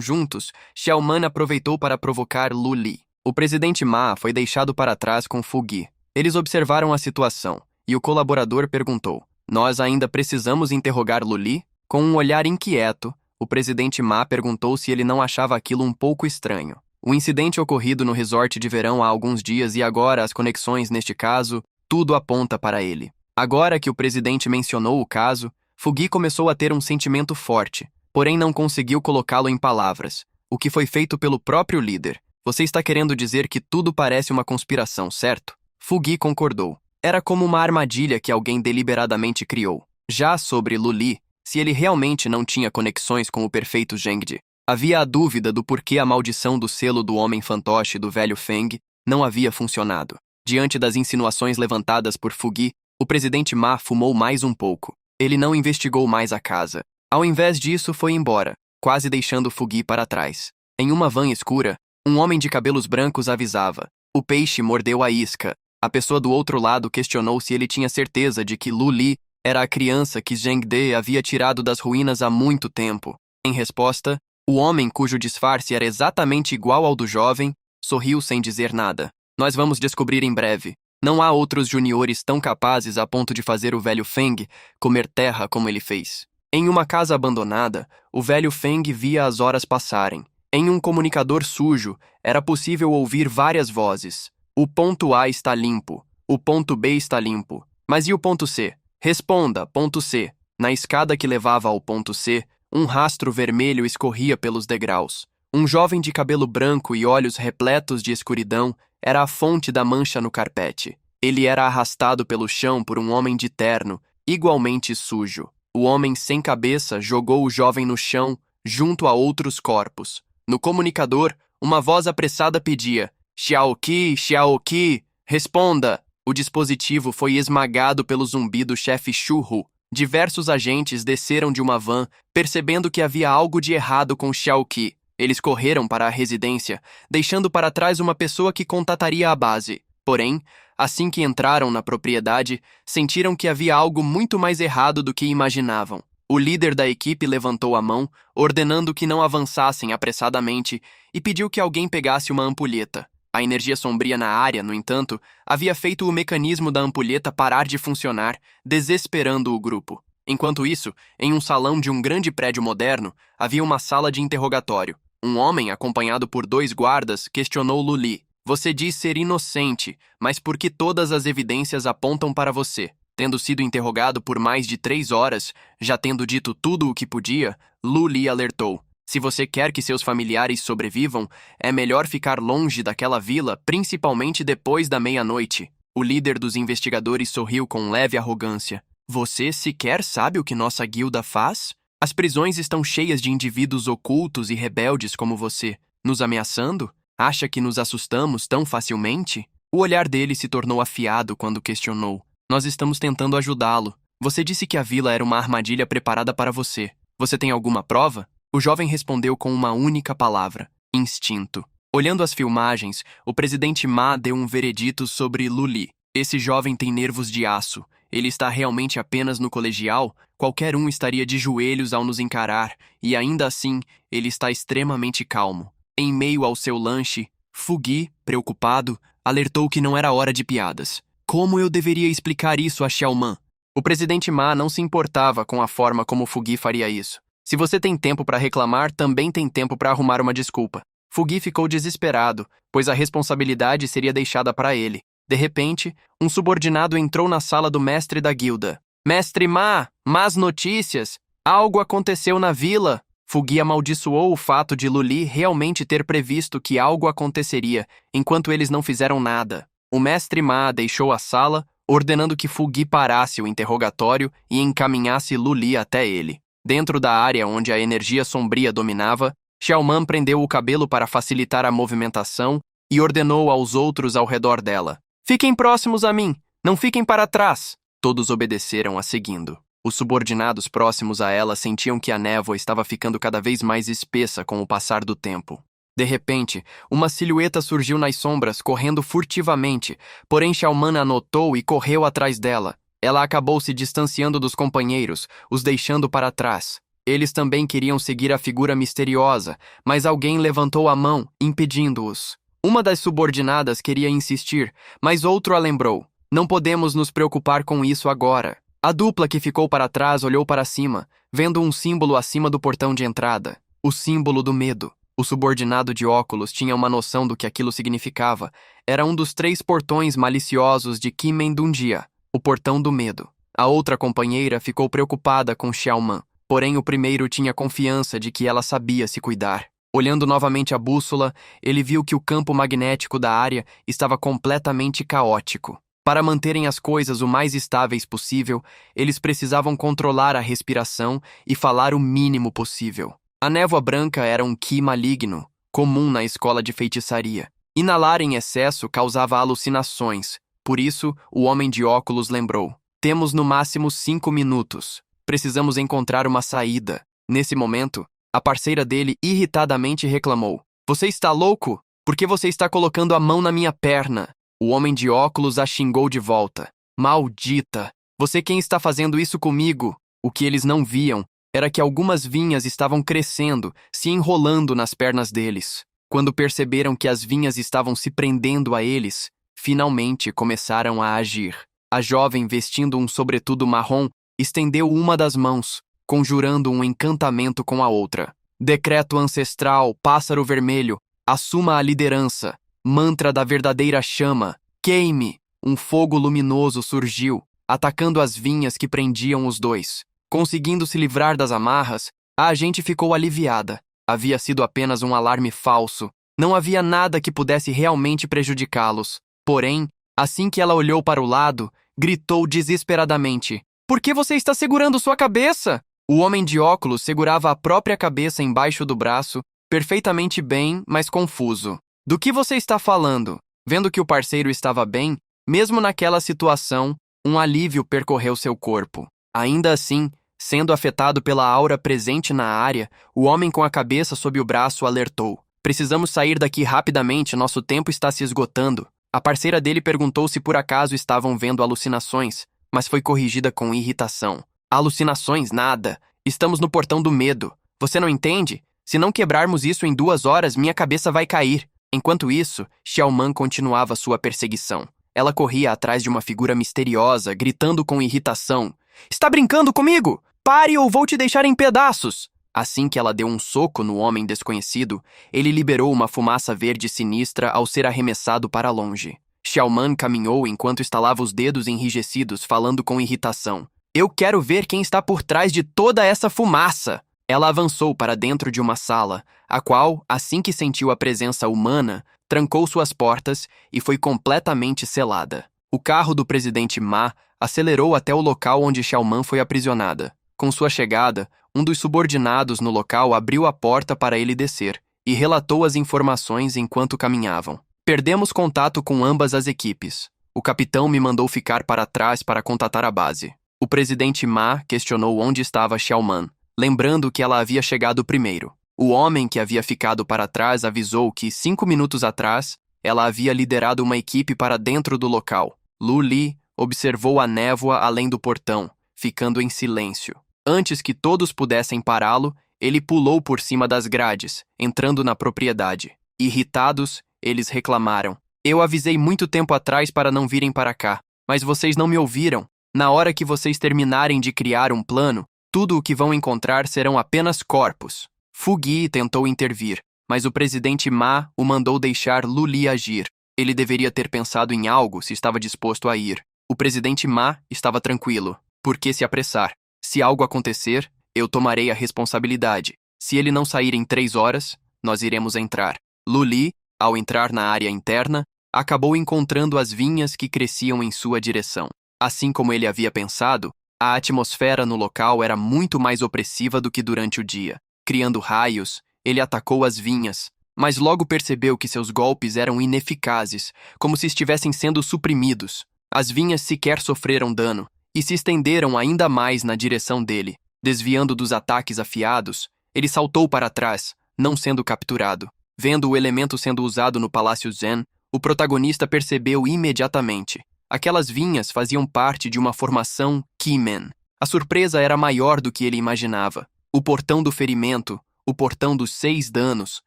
juntos, Xiao Man aproveitou para provocar Luli. O presidente Ma foi deixado para trás com Fugui. Eles observaram a situação, e o colaborador perguntou: "Nós ainda precisamos interrogar Luli?" Com um olhar inquieto, o presidente Ma perguntou se ele não achava aquilo um pouco estranho. O incidente ocorrido no resort de verão há alguns dias e agora as conexões neste caso, tudo aponta para ele. Agora que o presidente mencionou o caso, Fugui começou a ter um sentimento forte, porém não conseguiu colocá-lo em palavras, o que foi feito pelo próprio líder. "Você está querendo dizer que tudo parece uma conspiração, certo?" Fugui concordou. Era como uma armadilha que alguém deliberadamente criou. Já sobre Luli, se ele realmente não tinha conexões com o perfeito Zhengde, havia a dúvida do porquê a maldição do selo do homem fantoche do velho Feng não havia funcionado. Diante das insinuações levantadas por Fugui, o presidente Ma fumou mais um pouco. Ele não investigou mais a casa. Ao invés disso, foi embora, quase deixando Fugui para trás. Em uma van escura, um homem de cabelos brancos avisava: "O peixe mordeu a isca." A pessoa do outro lado questionou se ele tinha certeza de que Luli era a criança que Zhengde havia tirado das ruínas há muito tempo. Em resposta, o homem cujo disfarce era exatamente igual ao do jovem, sorriu sem dizer nada. "Nós vamos descobrir em breve. Não há outros juniores tão capazes a ponto de fazer o velho Feng comer terra como ele fez." Em uma casa abandonada, o velho Feng via as horas passarem. Em um comunicador sujo, era possível ouvir várias vozes. "O ponto A está limpo. O ponto B está limpo. Mas e o ponto C? Responda, ponto C." Na escada que levava ao ponto C, um rastro vermelho escorria pelos degraus. Um jovem de cabelo branco e olhos repletos de escuridão era a fonte da mancha no carpete. Ele era arrastado pelo chão por um homem de terno, igualmente sujo. O homem sem cabeça jogou o jovem no chão, junto a outros corpos. No comunicador, uma voz apressada pedia: Xiaoqi, Xiaoqi, responda! O dispositivo foi esmagado pelo zumbi do chefe Shu Hu. Diversos agentes desceram de uma van, percebendo que havia algo de errado com Xiaoqi. Eles correram para a residência, deixando para trás uma pessoa que contataria a base. Porém, assim que entraram na propriedade, sentiram que havia algo muito mais errado do que imaginavam. O líder da equipe levantou a mão, ordenando que não avançassem apressadamente, e pediu que alguém pegasse uma ampulheta. A energia sombria na área, no entanto, havia feito o mecanismo da ampulheta parar de funcionar, desesperando o grupo. Enquanto isso, em um salão de um grande prédio moderno, havia uma sala de interrogatório. Um homem, acompanhado por 2 guardas, questionou Luli. Você diz ser inocente, mas por que todas as evidências apontam para você? Tendo sido interrogado por mais de 3 horas, já tendo dito tudo o que podia, Luli alertou. Se você quer que seus familiares sobrevivam, é melhor ficar longe daquela vila, principalmente depois da meia-noite. O líder dos investigadores sorriu com leve arrogância. Você sequer sabe o que nossa guilda faz? As prisões estão cheias de indivíduos ocultos e rebeldes como você. Nos ameaçando? Acha que nos assustamos tão facilmente? O olhar dele se tornou afiado quando questionou. Nós estamos tentando ajudá-lo. Você disse que a vila era uma armadilha preparada para você. Você tem alguma prova? O jovem respondeu com uma única palavra: instinto. Olhando as filmagens, o presidente Ma deu um veredito sobre Luli. Esse jovem tem nervos de aço. Ele está realmente apenas no colegial? Qualquer um estaria de joelhos ao nos encarar, e ainda assim, ele está extremamente calmo. Em meio ao seu lanche, Fugi, preocupado, alertou que não era hora de piadas. Como eu deveria explicar isso a Xiaoman? O presidente Ma não se importava com a forma como Fugi faria isso. Se você tem tempo para reclamar, também tem tempo para arrumar uma desculpa. Fugi ficou desesperado, pois a responsabilidade seria deixada para ele. De repente, um subordinado entrou na sala do mestre da guilda. Mestre Ma, más notícias! Algo aconteceu na vila! Fugi amaldiçoou o fato de Luli realmente ter previsto que algo aconteceria, enquanto eles não fizeram nada. O mestre Ma deixou a sala, ordenando que Fugi parasse o interrogatório e encaminhasse Luli até ele. Dentro da área onde a energia sombria dominava, Xiaoman prendeu o cabelo para facilitar a movimentação e ordenou aos outros ao redor dela. Fiquem próximos a mim, não fiquem para trás. Todos obedeceram a seguindo. Os subordinados próximos a ela sentiam que a névoa estava ficando cada vez mais espessa com o passar do tempo. De repente, uma silhueta surgiu nas sombras, correndo furtivamente, porém Xiaoman a notou e correu atrás dela. Ela acabou se distanciando dos companheiros, os deixando para trás. Eles também queriam seguir a figura misteriosa, mas alguém levantou a mão, impedindo-os. Uma das subordinadas queria insistir, mas outro a lembrou. Não podemos nos preocupar com isso agora. A dupla que ficou para trás olhou para cima, vendo um símbolo acima do portão de entrada. O símbolo do medo. O subordinado de óculos tinha uma noção do que aquilo significava. Era um dos 3 portões maliciosos de Kimendundia. O portão do medo. A outra companheira ficou preocupada com Xiaoman, porém o primeiro tinha confiança de que ela sabia se cuidar. Olhando novamente a bússola, ele viu que o campo magnético da área estava completamente caótico. Para manterem as coisas o mais estáveis possível, eles precisavam controlar a respiração e falar o mínimo possível. A névoa branca era um qi maligno, comum na escola de feitiçaria. Inalar em excesso causava alucinações. Por isso, o homem de óculos lembrou. Temos no máximo 5 minutos. Precisamos encontrar uma saída. Nesse momento, a parceira dele irritadamente reclamou. Você está louco? Por que você está colocando a mão na minha perna? O homem de óculos a xingou de volta. Maldita! Você quem está fazendo isso comigo? O que eles não viam era que algumas vinhas estavam crescendo, se enrolando nas pernas deles. Quando perceberam que as vinhas estavam se prendendo a eles, finalmente começaram a agir. A jovem, vestindo um sobretudo marrom, estendeu uma das mãos, conjurando um encantamento com a outra. Decreto ancestral, pássaro vermelho, assuma a liderança. Mantra da verdadeira chama, queime! Um fogo luminoso surgiu, atacando as vinhas que prendiam os dois. Conseguindo se livrar das amarras, a agente ficou aliviada. Havia sido apenas um alarme falso. Não havia nada que pudesse realmente prejudicá-los. Porém, assim que ela olhou para o lado, gritou desesperadamente. Por que você está segurando sua cabeça? O homem de óculos segurava a própria cabeça embaixo do braço, perfeitamente bem, mas confuso. Do que você está falando? Vendo que o parceiro estava bem, mesmo naquela situação, um alívio percorreu seu corpo. Ainda assim, sendo afetado pela aura presente na área, o homem com a cabeça sob o braço alertou. Precisamos sair daqui rapidamente, nosso tempo está se esgotando. A parceira dele perguntou se por acaso estavam vendo alucinações, mas foi corrigida com irritação. Alucinações, nada. Estamos no portão do medo. Você não entende? Se não quebrarmos isso em 2 horas, minha cabeça vai cair. Enquanto isso, Xiaoman continuava sua perseguição. Ela corria atrás de uma figura misteriosa, gritando com irritação. Está brincando comigo? Pare ou vou te deixar em pedaços! Assim que ela deu um soco no homem desconhecido, ele liberou uma fumaça verde sinistra ao ser arremessado para longe. Xiaoman caminhou enquanto estalava os dedos enrijecidos, falando com irritação. Eu quero ver quem está por trás de toda essa fumaça! Ela avançou para dentro de uma sala, a qual, assim que sentiu a presença humana, trancou suas portas e foi completamente selada. O carro do presidente Ma acelerou até o local onde Xiaoman foi aprisionada. Com sua chegada, um dos subordinados no local abriu a porta para ele descer e relatou as informações enquanto caminhavam. Perdemos contato com ambas as equipes. O capitão me mandou ficar para trás para contatar a base. O presidente Ma questionou onde estava Xiaoman, lembrando que ela havia chegado primeiro. O homem que havia ficado para trás avisou que, 5 minutos atrás, ela havia liderado uma equipe para dentro do local. Lu Li observou a névoa além do portão, ficando em silêncio. Antes que todos pudessem pará-lo, ele pulou por cima das grades, entrando na propriedade. Irritados, eles reclamaram. Eu avisei muito tempo atrás para não virem para cá, mas vocês não me ouviram. Na hora que vocês terminarem de criar um plano, tudo o que vão encontrar serão apenas corpos. Fu Gui tentou intervir, mas o presidente Ma o mandou deixar Lu Li agir. Ele deveria ter pensado em algo se estava disposto a ir. O presidente Ma estava tranquilo. Por que se apressar? Se algo acontecer, eu tomarei a responsabilidade. Se ele não sair em 3 horas, nós iremos entrar. Lu Li, ao entrar na área interna, acabou encontrando as vinhas que cresciam em sua direção. Assim como ele havia pensado, a atmosfera no local era muito mais opressiva do que durante o dia. Criando raios, ele atacou as vinhas, mas logo percebeu que seus golpes eram ineficazes, como se estivessem sendo suprimidos. As vinhas sequer sofreram dano e se estenderam ainda mais na direção dele. Desviando dos ataques afiados, ele saltou para trás, não sendo capturado. Vendo o elemento sendo usado no Palácio Zen, o protagonista percebeu imediatamente. Aquelas vinhas faziam parte de uma formação Ki-Men. A surpresa era maior do que ele imaginava. O portão do ferimento, o portão dos 6 danos,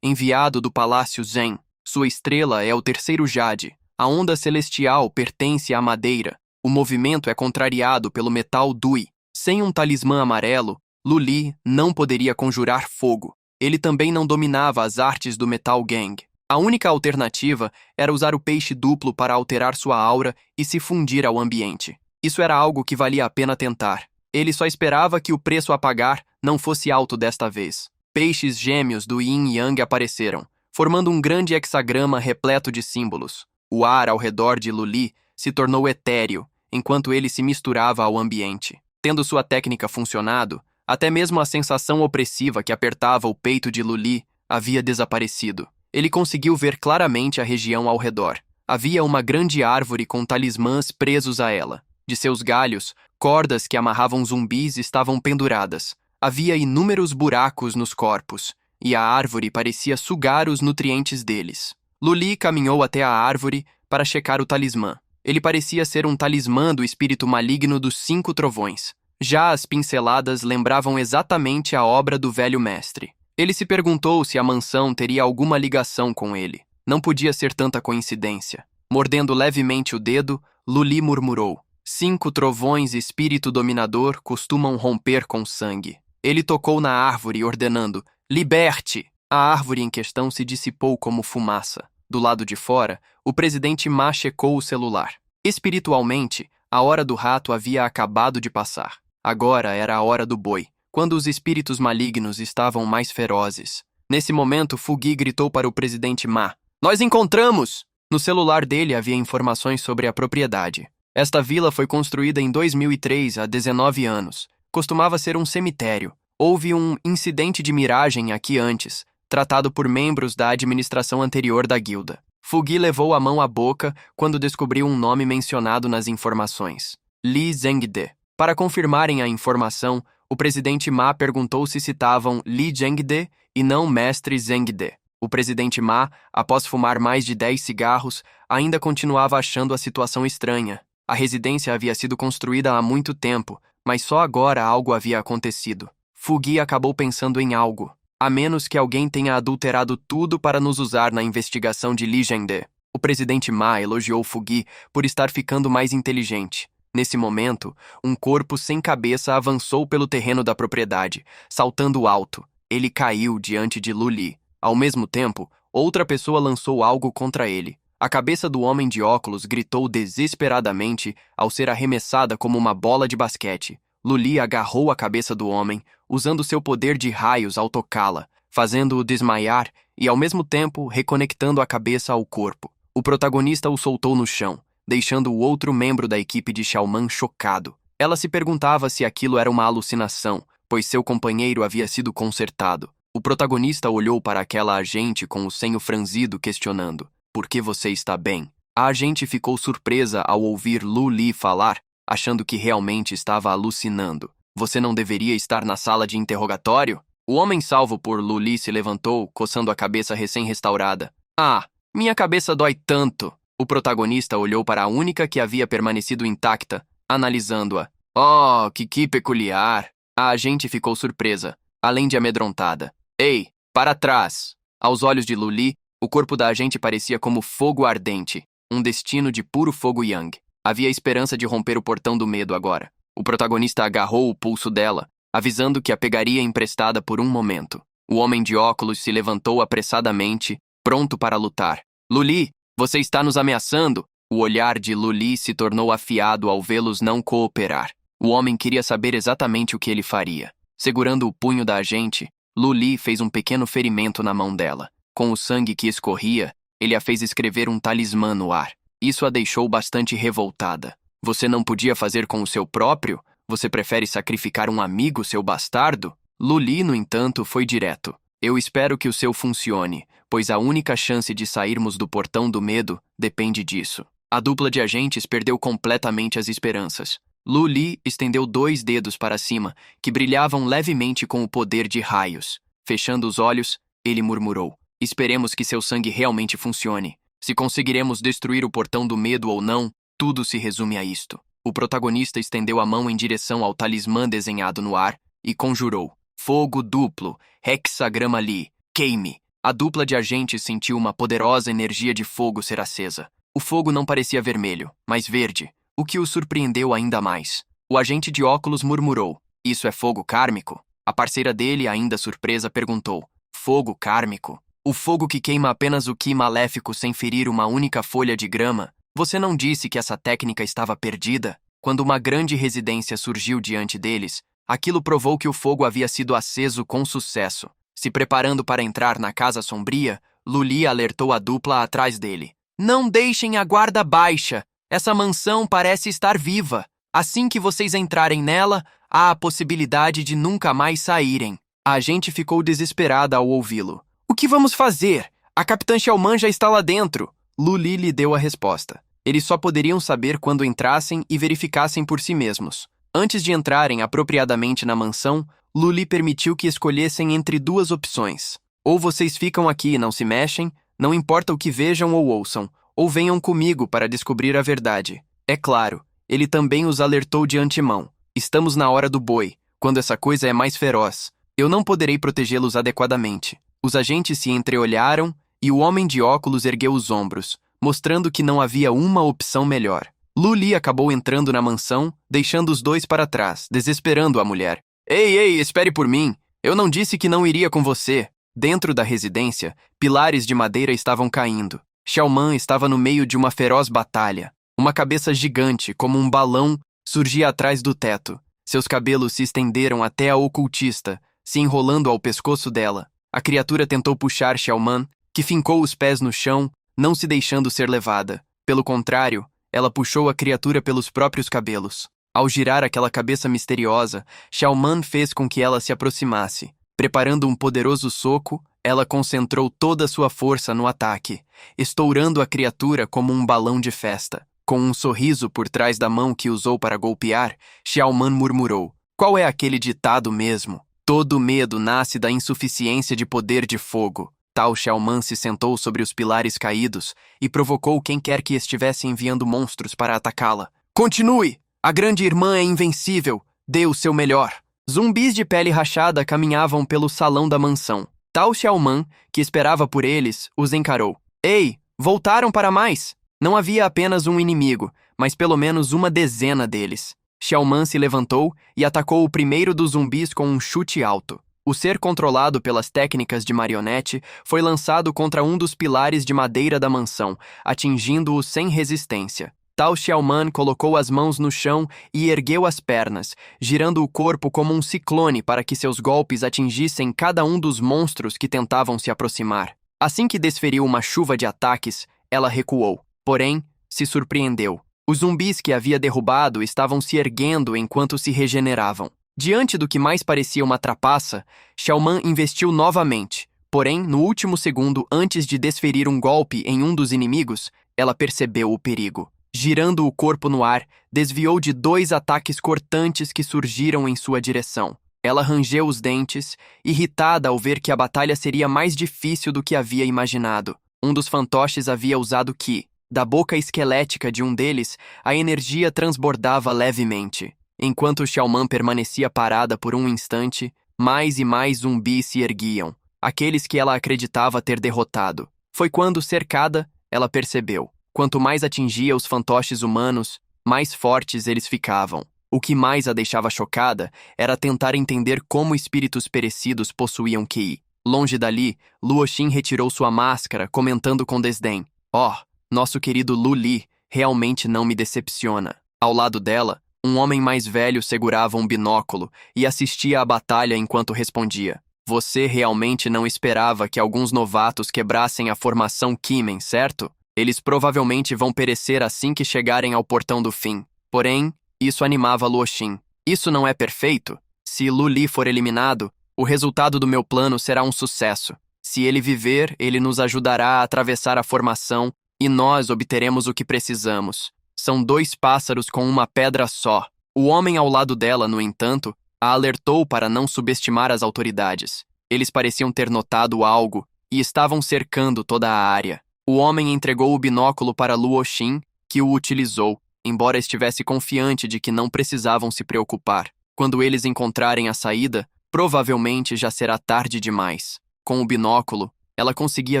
enviado do Palácio Zen. Sua estrela é o terceiro jade. A onda celestial pertence à madeira. O movimento é contrariado pelo metal Dui. Sem um talismã amarelo, Lu Li não poderia conjurar fogo. Ele também não dominava as artes do Metal Gang. A única alternativa era usar o peixe duplo para alterar sua aura e se fundir ao ambiente. Isso era algo que valia a pena tentar. Ele só esperava que o preço a pagar não fosse alto desta vez. Peixes gêmeos do Yin e Yang apareceram, formando um grande hexagrama repleto de símbolos. O ar ao redor de Lu Li se tornou etéreo, enquanto ele se misturava ao ambiente. Tendo sua técnica funcionado, até mesmo a sensação opressiva que apertava o peito de Lu Li havia desaparecido. Ele conseguiu ver claramente a região ao redor. Havia uma grande árvore com talismãs presos a ela. De seus galhos, cordas que amarravam zumbis estavam penduradas. Havia inúmeros buracos nos corpos, e a árvore parecia sugar os nutrientes deles. Lu Li caminhou até a árvore para checar o talismã. Ele parecia ser um talismã do espírito maligno dos 5 trovões. Já as pinceladas lembravam exatamente a obra do velho mestre. Ele se perguntou se a mansão teria alguma ligação com ele. Não podia ser tanta coincidência. Mordendo levemente o dedo, Lu Li murmurou. 5 trovões espírito dominador costumam romper com sangue. Ele tocou na árvore, ordenando, liberte! A árvore em questão se dissipou como fumaça. Do lado de fora, o presidente Ma checou o celular. Espiritualmente, a hora do rato havia acabado de passar. Agora era a hora do boi, quando os espíritos malignos estavam mais ferozes. Nesse momento, Fu Gui gritou para o presidente Ma. Nós encontramos! No celular dele havia informações sobre a propriedade. Esta vila foi construída em 2003, há 19 anos. Costumava ser um cemitério. Houve um incidente de miragem aqui antes, tratado por membros da administração anterior da guilda. Fugi levou a mão à boca quando descobriu um nome mencionado nas informações: Li Zhengde. Para confirmarem a informação, o presidente Ma perguntou se citavam Li Zhengde e não Mestre Zhengde. O presidente Ma, após fumar mais de 10 cigarros, ainda continuava achando a situação estranha. A residência havia sido construída há muito tempo, mas só agora algo havia acontecido. Fugi acabou pensando em algo. A menos que alguém tenha adulterado tudo para nos usar na investigação de Li Zhengde. O presidente Ma elogiou Fugi por estar ficando mais inteligente. Nesse momento, um corpo sem cabeça avançou pelo terreno da propriedade, saltando alto. Ele caiu diante de Lu Li. Ao mesmo tempo, outra pessoa lançou algo contra ele. A cabeça do homem de óculos gritou desesperadamente ao ser arremessada como uma bola de basquete. Lu Li agarrou a cabeça do homem, usando seu poder de raios ao tocá-la, fazendo-o desmaiar e, ao mesmo tempo, reconectando a cabeça ao corpo. O protagonista o soltou no chão, deixando o outro membro da equipe de Xiao Man chocado. Ela se perguntava se aquilo era uma alucinação, pois seu companheiro havia sido consertado. O protagonista olhou para aquela agente com o senho franzido, questionando: "Por que você está bem?" A agente ficou surpresa ao ouvir Lu Li falar, achando que realmente estava alucinando. "Você não deveria estar na sala de interrogatório?" O homem salvo por Lu Li se levantou, coçando a cabeça recém-restaurada. "Ah, minha cabeça dói tanto." O protagonista olhou para a única que havia permanecido intacta, analisando-a. "Oh, que peculiar." A agente ficou surpresa, além de amedrontada. "Ei, para trás!" Aos olhos de Lu Li, o corpo da agente parecia como fogo ardente, um destino de puro fogo yang. Havia esperança de romper o portão do medo agora. O protagonista agarrou o pulso dela, avisando que a pegaria emprestada por um momento. O homem de óculos se levantou apressadamente, pronto para lutar. "Lu Li, você está nos ameaçando?" O olhar de Lu Li se tornou afiado ao vê-los não cooperar. O homem queria saber exatamente o que ele faria. Segurando o punho da agente, Lu Li fez um pequeno ferimento na mão dela. Com o sangue que escorria, ele a fez escrever um talismã no ar. Isso a deixou bastante revoltada. "Você não podia fazer com o seu próprio? Você prefere sacrificar um amigo, seu bastardo?" Lu Li, no entanto, foi direto. "Eu espero que o seu funcione, pois a única chance de sairmos do portão do medo depende disso." A dupla de agentes perdeu completamente as esperanças. Lu Li estendeu 2 dedos para cima, que brilhavam levemente com o poder de raios. Fechando os olhos, ele murmurou: "Esperemos que seu sangue realmente funcione. Se conseguiremos destruir o portão do medo ou não, tudo se resume a isto." O protagonista estendeu a mão em direção ao talismã desenhado no ar e conjurou: "Fogo duplo, hexagrama Li, queime." A dupla de agentes sentiu uma poderosa energia de fogo ser acesa. O fogo não parecia vermelho, mas verde, o que o surpreendeu ainda mais. O agente de óculos murmurou: "Isso é fogo kármico?" A parceira dele, ainda surpresa, perguntou: "Fogo kármico? O fogo que queima apenas o ki maléfico sem ferir uma única folha de grama? Você não disse que essa técnica estava perdida?" Quando uma grande residência surgiu diante deles, aquilo provou que o fogo havia sido aceso com sucesso. Se preparando para entrar na Casa Sombria, Lu Li alertou a dupla atrás dele: "Não deixem a guarda baixa! Essa mansão parece estar viva. Assim que vocês entrarem nela, há a possibilidade de nunca mais saírem." A agente ficou desesperada ao ouvi-lo. "O que vamos fazer? A Capitã Xiao Man já está lá dentro." Lu Li lhe deu a resposta. Eles só poderiam saber quando entrassem e verificassem por si mesmos. Antes de entrarem apropriadamente na mansão, Lu Li permitiu que escolhessem entre 2 opções. Ou vocês ficam aqui e não se mexem, não importa o que vejam ou ouçam, ou venham comigo para descobrir a verdade. É claro, ele também os alertou de antemão. Estamos na hora do boi, quando essa coisa é mais feroz. Eu não poderei protegê-los adequadamente. Os agentes se entreolharam e o homem de óculos ergueu os ombros, mostrando que não havia uma opção melhor. Lu Li acabou entrando na mansão, deixando os 2 para trás, desesperando a mulher. Ei, espere por mim! Eu não disse que não iria com você." Dentro da residência, pilares de madeira estavam caindo. Xiao Man estava no meio de uma feroz batalha. Uma cabeça gigante, como um balão, surgia atrás do teto. Seus cabelos se estenderam até a ocultista, se enrolando ao pescoço dela. A criatura tentou puxar Xiao Man, que fincou os pés no chão, não se deixando ser levada. Pelo contrário, Ela puxou a criatura pelos próprios cabelos. Ao girar aquela cabeça misteriosa, Xiao Man fez com que ela se aproximasse. Preparando um poderoso soco, ela concentrou toda sua força no ataque, estourando a criatura como um balão de festa. Com um sorriso por trás da mão que usou para golpear, Xiao Man murmurou: "Qual é aquele ditado mesmo? Todo medo nasce da insuficiência de poder de fogo." Tal Xiao Man se sentou sobre os pilares caídos e provocou quem quer que estivesse enviando monstros para atacá-la. "Continue! A grande irmã é invencível! Dê o seu melhor!" Zumbis de pele rachada caminhavam pelo salão da mansão. Tal Xiao Man, que esperava por eles, os encarou. "Ei, voltaram para mais!" Não havia apenas um inimigo, mas pelo menos uma dezena deles. Xiao Man se levantou e atacou o primeiro dos zumbis com um chute alto. O ser controlado pelas técnicas de marionete foi lançado contra um dos pilares de madeira da mansão, atingindo-o sem resistência. Tal Xiao Man colocou as mãos no chão e ergueu as pernas, girando o corpo como um ciclone para que seus golpes atingissem cada um dos monstros que tentavam se aproximar. Assim que desferiu uma chuva de ataques, ela recuou. Porém, se surpreendeu. Os zumbis que havia derrubado estavam se erguendo enquanto se regeneravam. Diante do que mais parecia uma trapaça, Xiao Man investiu novamente. Porém, no último segundo antes de desferir um golpe em um dos inimigos, ela percebeu o perigo. Girando o corpo no ar, desviou de 2 ataques cortantes que surgiram em sua direção. Ela rangeu os dentes, irritada ao ver que a batalha seria mais difícil do que havia imaginado. Um dos fantoches havia usado Qi. Da boca esquelética de um deles, a energia transbordava levemente. Enquanto Xiao Man permanecia parada por um instante, mais e mais zumbis se erguiam, aqueles que ela acreditava ter derrotado. Foi quando, cercada, ela percebeu. Quanto mais atingia os fantoches humanos, mais fortes eles ficavam. O que mais a deixava chocada era tentar entender como espíritos perecidos possuíam Qi. Longe dali, Luo Xin retirou sua máscara, comentando com desdém: "Oh, nosso querido Lu Li realmente não me decepciona." Ao lado dela, um homem mais velho segurava um binóculo e assistia à batalha enquanto respondia: "Você realmente não esperava que alguns novatos quebrassem a formação Kimen, certo? Eles provavelmente vão perecer assim que chegarem ao portão do fim." Porém, isso animava Luo Xin. "Isso não é perfeito? Se Lu Li for eliminado, o resultado do meu plano será um sucesso. Se ele viver, ele nos ajudará a atravessar a formação e nós obteremos o que precisamos. São 2 pássaros com uma pedra só." O homem ao lado dela, no entanto, a alertou para não subestimar as autoridades. Eles pareciam ter notado algo e estavam cercando toda a área. O homem entregou o binóculo para Luo Xin, que o utilizou, embora estivesse confiante de que não precisavam se preocupar. Quando eles encontrarem a saída, provavelmente já será tarde demais. Com o binóculo, ela conseguia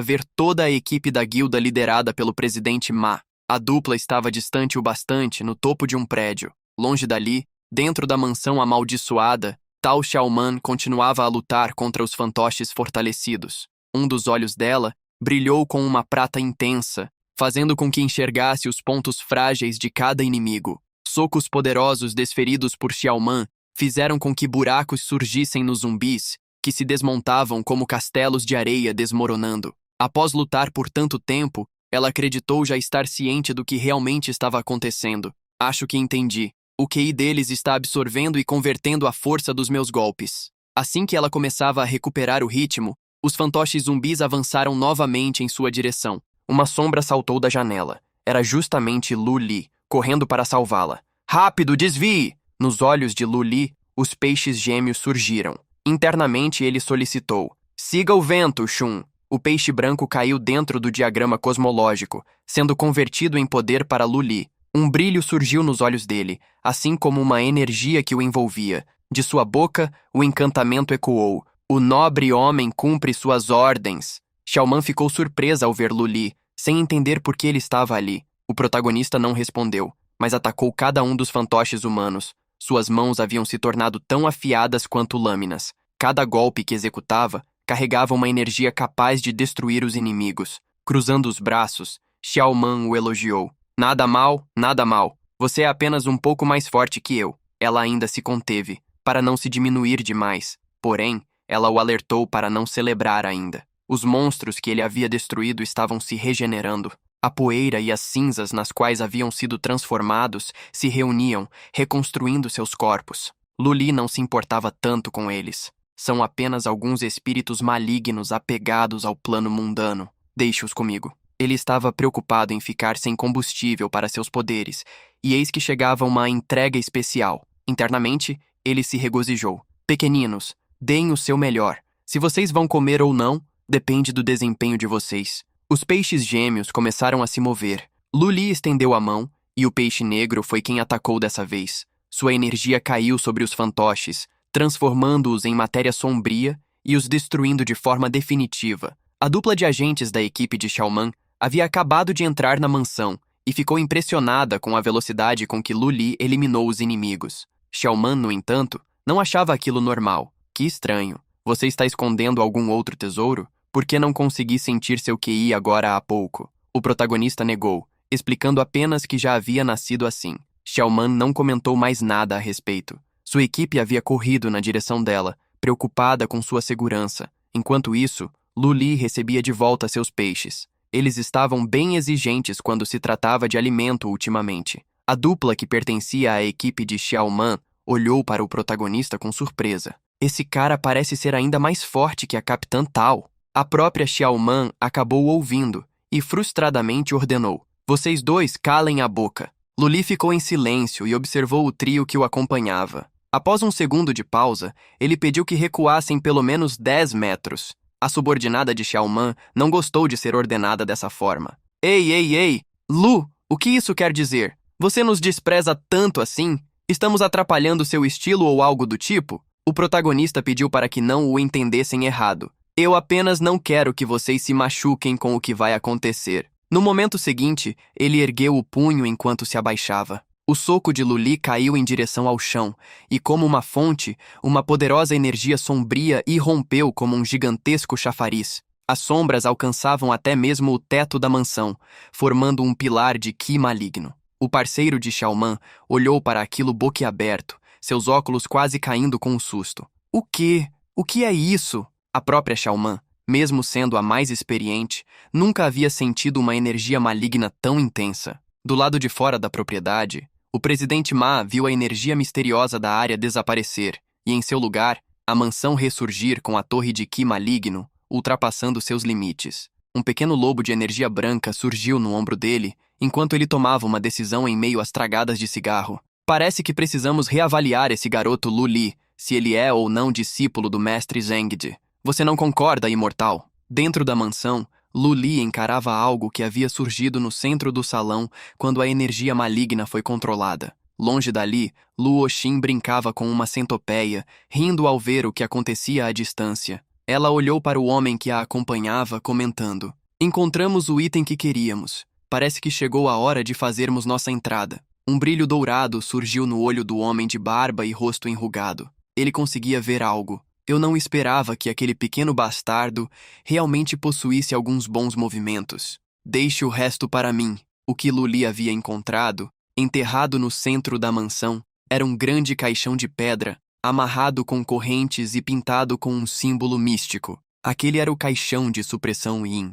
ver toda a equipe da guilda liderada pelo presidente Ma. A dupla estava distante o bastante, no topo de um prédio. Longe dali, dentro da mansão amaldiçoada, Tal Xiao Man continuava a lutar contra os fantoches fortalecidos. Um dos olhos dela brilhou com uma prata intensa, fazendo com que enxergasse os pontos frágeis de cada inimigo. Socos poderosos desferidos por Xiao Man fizeram com que buracos surgissem nos zumbis, que se desmontavam como castelos de areia desmoronando. Após lutar por tanto tempo, ela acreditou já estar ciente do que realmente estava acontecendo. "Acho que entendi. O QI deles está absorvendo e convertendo a força dos meus golpes." Assim que ela começava a recuperar o ritmo, os fantoches zumbis avançaram novamente em sua direção. Uma sombra saltou da janela. Era justamente Lu Li, correndo para salvá-la. "Rápido, desvie!" Nos olhos de Lu Li, os peixes gêmeos surgiram. Internamente ele solicitou: "Siga o vento, Shun." O peixe branco caiu dentro do diagrama cosmológico, sendo convertido em poder para Lu Li. Um brilho surgiu nos olhos dele, assim como uma energia que o envolvia. De sua boca, o encantamento ecoou: "O nobre homem cumpre suas ordens." Xiao Man ficou surpresa ao ver Lu Li, sem entender por que ele estava ali. O protagonista não respondeu, mas atacou cada um dos fantoches humanos. Suas mãos haviam se tornado tão afiadas quanto lâminas. Cada golpe que executava carregava uma energia capaz de destruir os inimigos. Cruzando os braços, Xiao Man o elogiou: Nada mal, nada mal. Você é apenas um pouco mais forte que eu." Ela ainda se conteve, para não se diminuir demais. Porém, ela o alertou para não celebrar ainda. Os monstros que ele havia destruído estavam se regenerando. A poeira e as cinzas nas quais haviam sido transformados se reuniam, reconstruindo seus corpos. Luli não se importava tanto com eles. São apenas alguns espíritos malignos apegados ao plano mundano. Deixe-os comigo. Ele estava preocupado em ficar sem combustível para seus poderes, e eis que chegava uma entrega especial. Internamente, ele se regozijou. Pequeninos, deem o seu melhor. Se vocês vão comer ou não, depende do desempenho de vocês. Os peixes gêmeos começaram a se mover. Luli estendeu a mão, e o peixe negro foi quem atacou dessa vez. Sua energia caiu sobre os fantoches, transformando-os em matéria sombria e os destruindo de forma definitiva. A dupla de agentes da equipe de Xiaoman havia acabado de entrar na mansão e ficou impressionada com a velocidade com que Luli eliminou os inimigos. Xiaoman, no entanto, não achava aquilo normal. Que estranho. Você está escondendo algum outro tesouro? Por que não consegui sentir seu QI agora há pouco? O protagonista negou, explicando apenas que já havia nascido assim. Xiaoman não comentou mais nada a respeito. Sua equipe havia corrido na direção dela, preocupada com sua segurança. Enquanto isso, Luli recebia de volta seus peixes. Eles estavam bem exigentes quando se tratava de alimento ultimamente. A dupla que pertencia à equipe de Xiaoman olhou para o protagonista com surpresa. Esse cara parece ser ainda mais forte que a Capitã Tao. A própria Xiaoman acabou ouvindo e frustradamente ordenou: vocês dois calem a boca. Luli ficou em silêncio e observou o trio que o acompanhava. Após um segundo de pausa, ele pediu que recuassem pelo menos 10 metros. A subordinada de Xiaoman não gostou de ser ordenada dessa forma. Ei, Lu, o que isso quer dizer? Você nos despreza tanto assim? Estamos atrapalhando seu estilo ou algo do tipo? O protagonista pediu para que não o entendessem errado. Eu apenas não quero que vocês se machuquem com o que vai acontecer. No momento seguinte, ele ergueu o punho enquanto se abaixava. O soco de Luli caiu em direção ao chão, e como uma fonte, uma poderosa energia sombria irrompeu como um gigantesco chafariz. As sombras alcançavam até mesmo o teto da mansão, formando um pilar de Qi maligno. O parceiro de Xiaoman olhou para aquilo boquiaberto, seus óculos quase caindo com um susto. O quê? O que é isso? A própria Xiaoman, mesmo sendo a mais experiente, nunca havia sentido uma energia maligna tão intensa. Do lado de fora da propriedade, o presidente Ma viu a energia misteriosa da área desaparecer e, em seu lugar, a mansão ressurgir com a torre de Qi maligno, ultrapassando seus limites. Um pequeno lobo de energia branca surgiu no ombro dele enquanto ele tomava uma decisão em meio às tragadas de cigarro. Parece que precisamos reavaliar esse garoto Luli, se ele é ou não discípulo do mestre Zhengde. Você não concorda, imortal? Dentro da mansão, Luli encarava algo que havia surgido no centro do salão quando a energia maligna foi controlada. Longe dali, Lu Oxin brincava com uma centopeia, rindo ao ver o que acontecia à distância. Ela olhou para o homem que a acompanhava, comentando: encontramos o item que queríamos. Parece que chegou a hora de fazermos nossa entrada. Um brilho dourado surgiu no olho do homem de barba e rosto enrugado. Ele conseguia ver algo. Eu não esperava que aquele pequeno bastardo realmente possuísse alguns bons movimentos. Deixe o resto para mim. O que Luli havia encontrado, enterrado no centro da mansão, era um grande caixão de pedra, amarrado com correntes e pintado com um símbolo místico. Aquele era o caixão de supressão Yin.